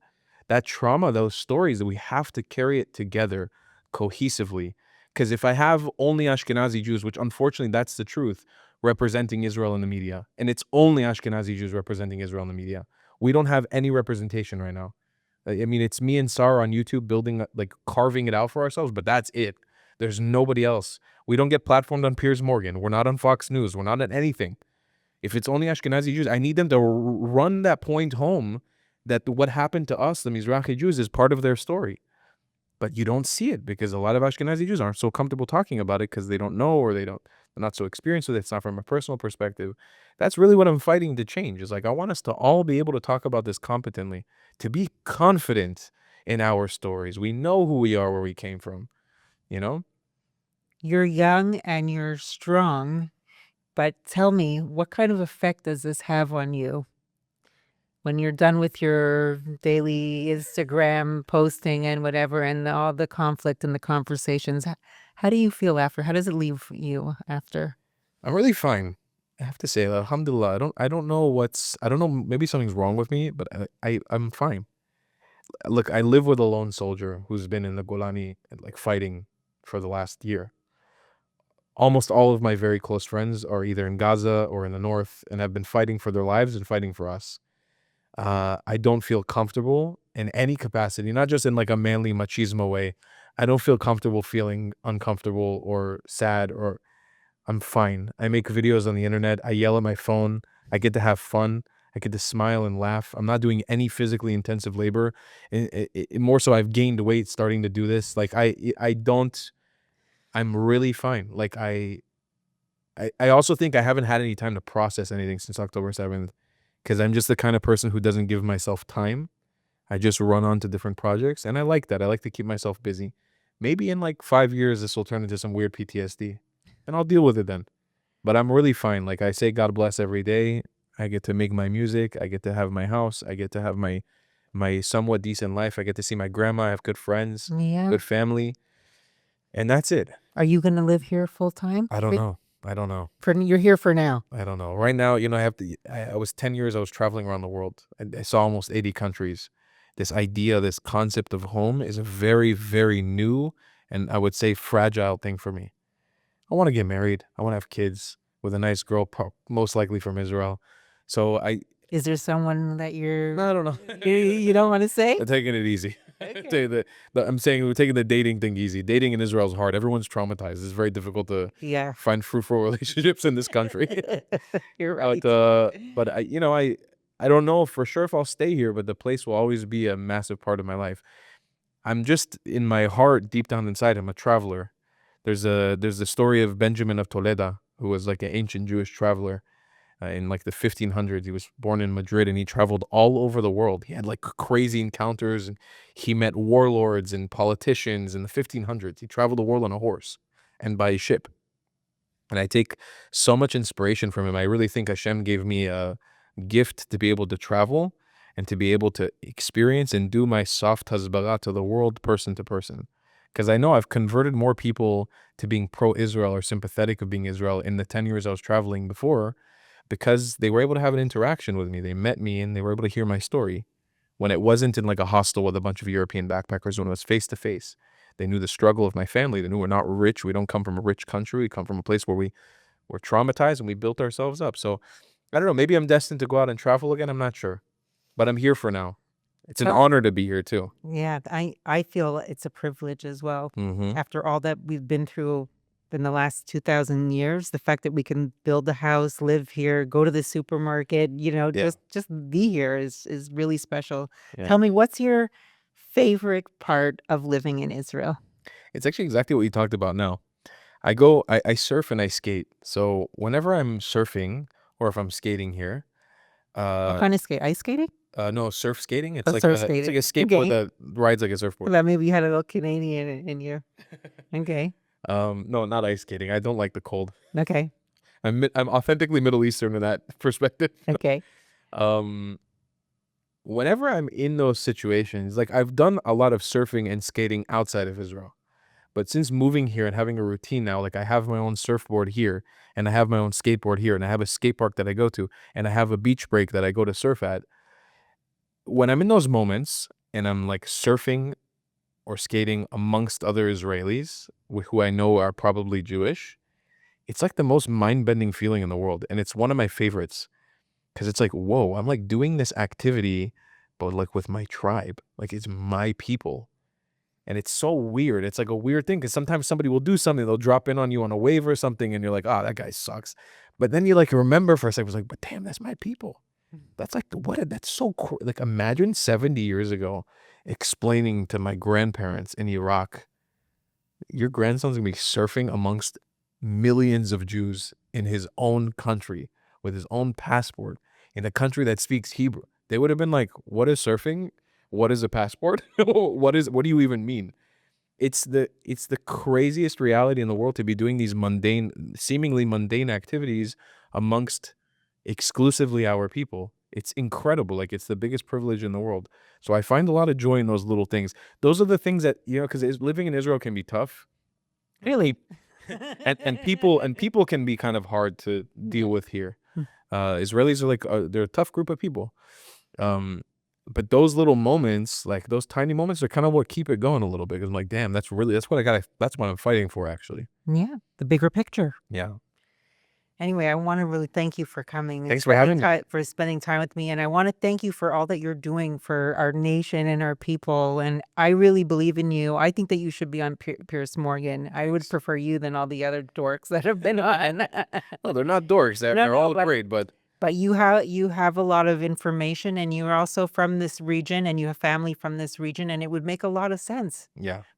That trauma, those stories, that we have to carry it together cohesively. Because if I have only Ashkenazi Jews, which unfortunately that's the truth, representing Israel in the media, and it's only Ashkenazi Jews representing Israel in the media, we don't have any representation right now. I mean, it's me and Sarah on YouTube building, like carving it out for ourselves, but that's it. There's nobody else. We don't get platformed on Piers Morgan. We're not on Fox News. We're not on anything. If it's only Ashkenazi Jews, I need them to run that point home that what happened to us, the Mizrahi Jews, is part of their story. But you don't see it because a lot of Ashkenazi Jews aren't so comfortable talking about it because they don't know, or they're not so experienced with it. It's not from a personal perspective. That's really what I'm fighting to change. Is like, I want us to all be able to talk about this competently, to be confident in our stories. We know who we are, where we came from, you know? You're young and you're strong, but tell me, what kind of effect does this have on you? When you're done with your daily Instagram posting and whatever, and all the conflict and the conversations, how do you feel after? How does it leave you after? I'm really fine. I have to say, alhamdulillah. I don't know I don't know, maybe something's wrong with me, but I'm fine. Look, I live with a lone soldier who's been in the Golani, like fighting for the last year. Almost all of my very close friends are either in Gaza or in the north and have been fighting for their lives and fighting for us. I don't feel comfortable in any capacity, not just in like a manly machismo way. I don't feel comfortable feeling uncomfortable or sad, or I'm fine. I make videos on the internet. I yell at my phone. I get to have fun. I get to smile and laugh. I'm not doing any physically intensive labor. More so, I've gained weight starting to do this. Like I don't. I'm really fine. Like I also think I haven't had any time to process anything since October 7th, because I'm just the kind of person who doesn't give myself time. I just run on to different projects, and I like that. I like to keep myself busy. Maybe in like 5 years, this will turn into some weird PTSD, and I'll deal with it then. But I'm really fine. Like I say, God bless every day. I get to make my music. I get to have my house. I get to have my somewhat decent life. I get to see my grandma. I have good friends, Yeah. good family, and that's it. Are you going to live here full time? I don't know. I don't know. You're here for now. I don't know. Right now, I have to. I was 10 years. I was traveling around the world. I saw almost 80 countries. This idea, this concept of home, is a very, very new and I would say fragile thing for me. I want to get married. I want to have kids with a nice girl, most likely from Israel. So Is there someone that I don't know. you don't want to say? I'm taking it easy. Okay. I'm saying we're taking the dating thing easy. Dating in Israel is hard. Everyone's traumatized. It's very difficult to Yeah. find fruitful relationships in this country. You're right. But I don't know for sure if I'll stay here, but the place will always be a massive part of my life. I'm just in my heart, deep down inside, I'm a traveler. There's the story of Benjamin of Toledo, who was like an ancient Jewish traveler in like the 1500s. He was born in Madrid and he traveled all over the world. He had like crazy encounters and he met warlords and politicians in the 1500s. He traveled the world on a horse and by ship. And I take so much inspiration from him. I really think Hashem gave me a gift to be able to travel and to be able to experience and do my soft hasbara to the world, person to person. Because I know I've converted more people to being pro-Israel or sympathetic of being Israel in the 10 years I was traveling before, because they were able to have an interaction with me. They met me and they were able to hear my story when it wasn't in like a hostel with a bunch of European backpackers, when it was face to face. They knew the struggle of my family. They knew we're not rich. We don't come from a rich country. We come from a place where we were traumatized and we built ourselves up. So I don't know. Maybe I'm destined to go out and travel again. I'm not sure. But I'm here for now. It's an honor to be here too. Yeah, I feel it's a privilege as well. Mm-hmm. After all that we've been through in the last 2,000 years, the fact that we can build a house, live here, go to the supermarket, Yeah. just be here is really special. Yeah. Tell me, what's your favorite part of living in Israel? It's actually exactly what you talked about now. I surf and I skate. So whenever I'm surfing or if I'm skating here, What kind of skate? Ice skating? no, surf skating. It's Oh, like surf it's like skating. a skateboard Okay. that rides like a surfboard. Well, maybe you had a little Canadian in you. Okay. No, not ice skating. I don't like the cold. Okay. I'm authentically Middle Eastern in that perspective. Okay. Um, Whenever I'm in those situations, like I've done a lot of surfing and skating outside of Israel, But since moving here and having a routine now, like I have my own surfboard here, and I have my own skateboard here, and I have a skate park that I go to, and I have a beach break that I go to surf at. When I'm in those moments and I'm like surfing or skating amongst other Israelis who I know are probably Jewish, it's like the most mind-bending feeling in the world. And it's one of my favorites because it's like, whoa, I'm like doing this activity, but like with my tribe. Like it's my people. And it's so weird. It's like a weird thing because sometimes somebody will do something, they'll drop in on you on a wave or something, and you're like, oh, that guy sucks. But then you like remember for a second, it's like, but damn, that's my people. That's like, that's so cool. Like imagine 70 years ago explaining to my grandparents in Iraq, your grandson's gonna be surfing amongst millions of Jews in his own country with his own passport in a country that speaks Hebrew. They would have been like, what is surfing? What is a passport? What do you even mean? It's the craziest reality in the world to be doing these seemingly mundane activities amongst exclusively our people. It's incredible. Like it's the biggest privilege in the world. So I find a lot of joy in those little things. Those are the things that, because living in Israel can be tough. Really. and people can be kind of hard to deal with here. Israelis are like they're a tough group of people. But those little moments, like those tiny moments, are kind of what keep it going a little bit. 'Cause I'm like, damn, that's what I'm fighting for, actually. Yeah, the bigger picture. Yeah. Anyway, I want to really thank you for coming. Thanks for having me. For spending time with me. And I want to thank you for all that you're doing for our nation and our people. And I really believe in you. I think that you should be on Pierce Morgan. I would prefer you than all the other dorks that have been on. Well, they're not dorks. They're all great, but you have a lot of information, and you're also from this region, and you have family from this region, and it would make a lot of sense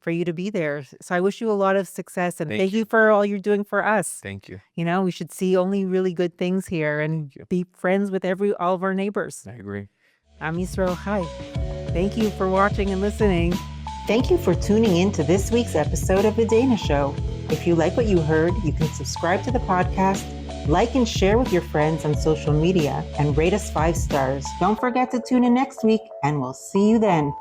for you to be there. So I wish you a lot of success, and thank you for all you're doing for us. Thank you. We should see only really good things here and be friends with all of our neighbors. I agree. I'm Yisrael Chai. Thank you for watching and listening. Thank you for tuning in to this week's episode of The Dayna Show. If you like what you heard, you can subscribe to the podcast, like and share with your friends on social media, and rate us 5 stars. Don't forget to tune in next week, and we'll see you then.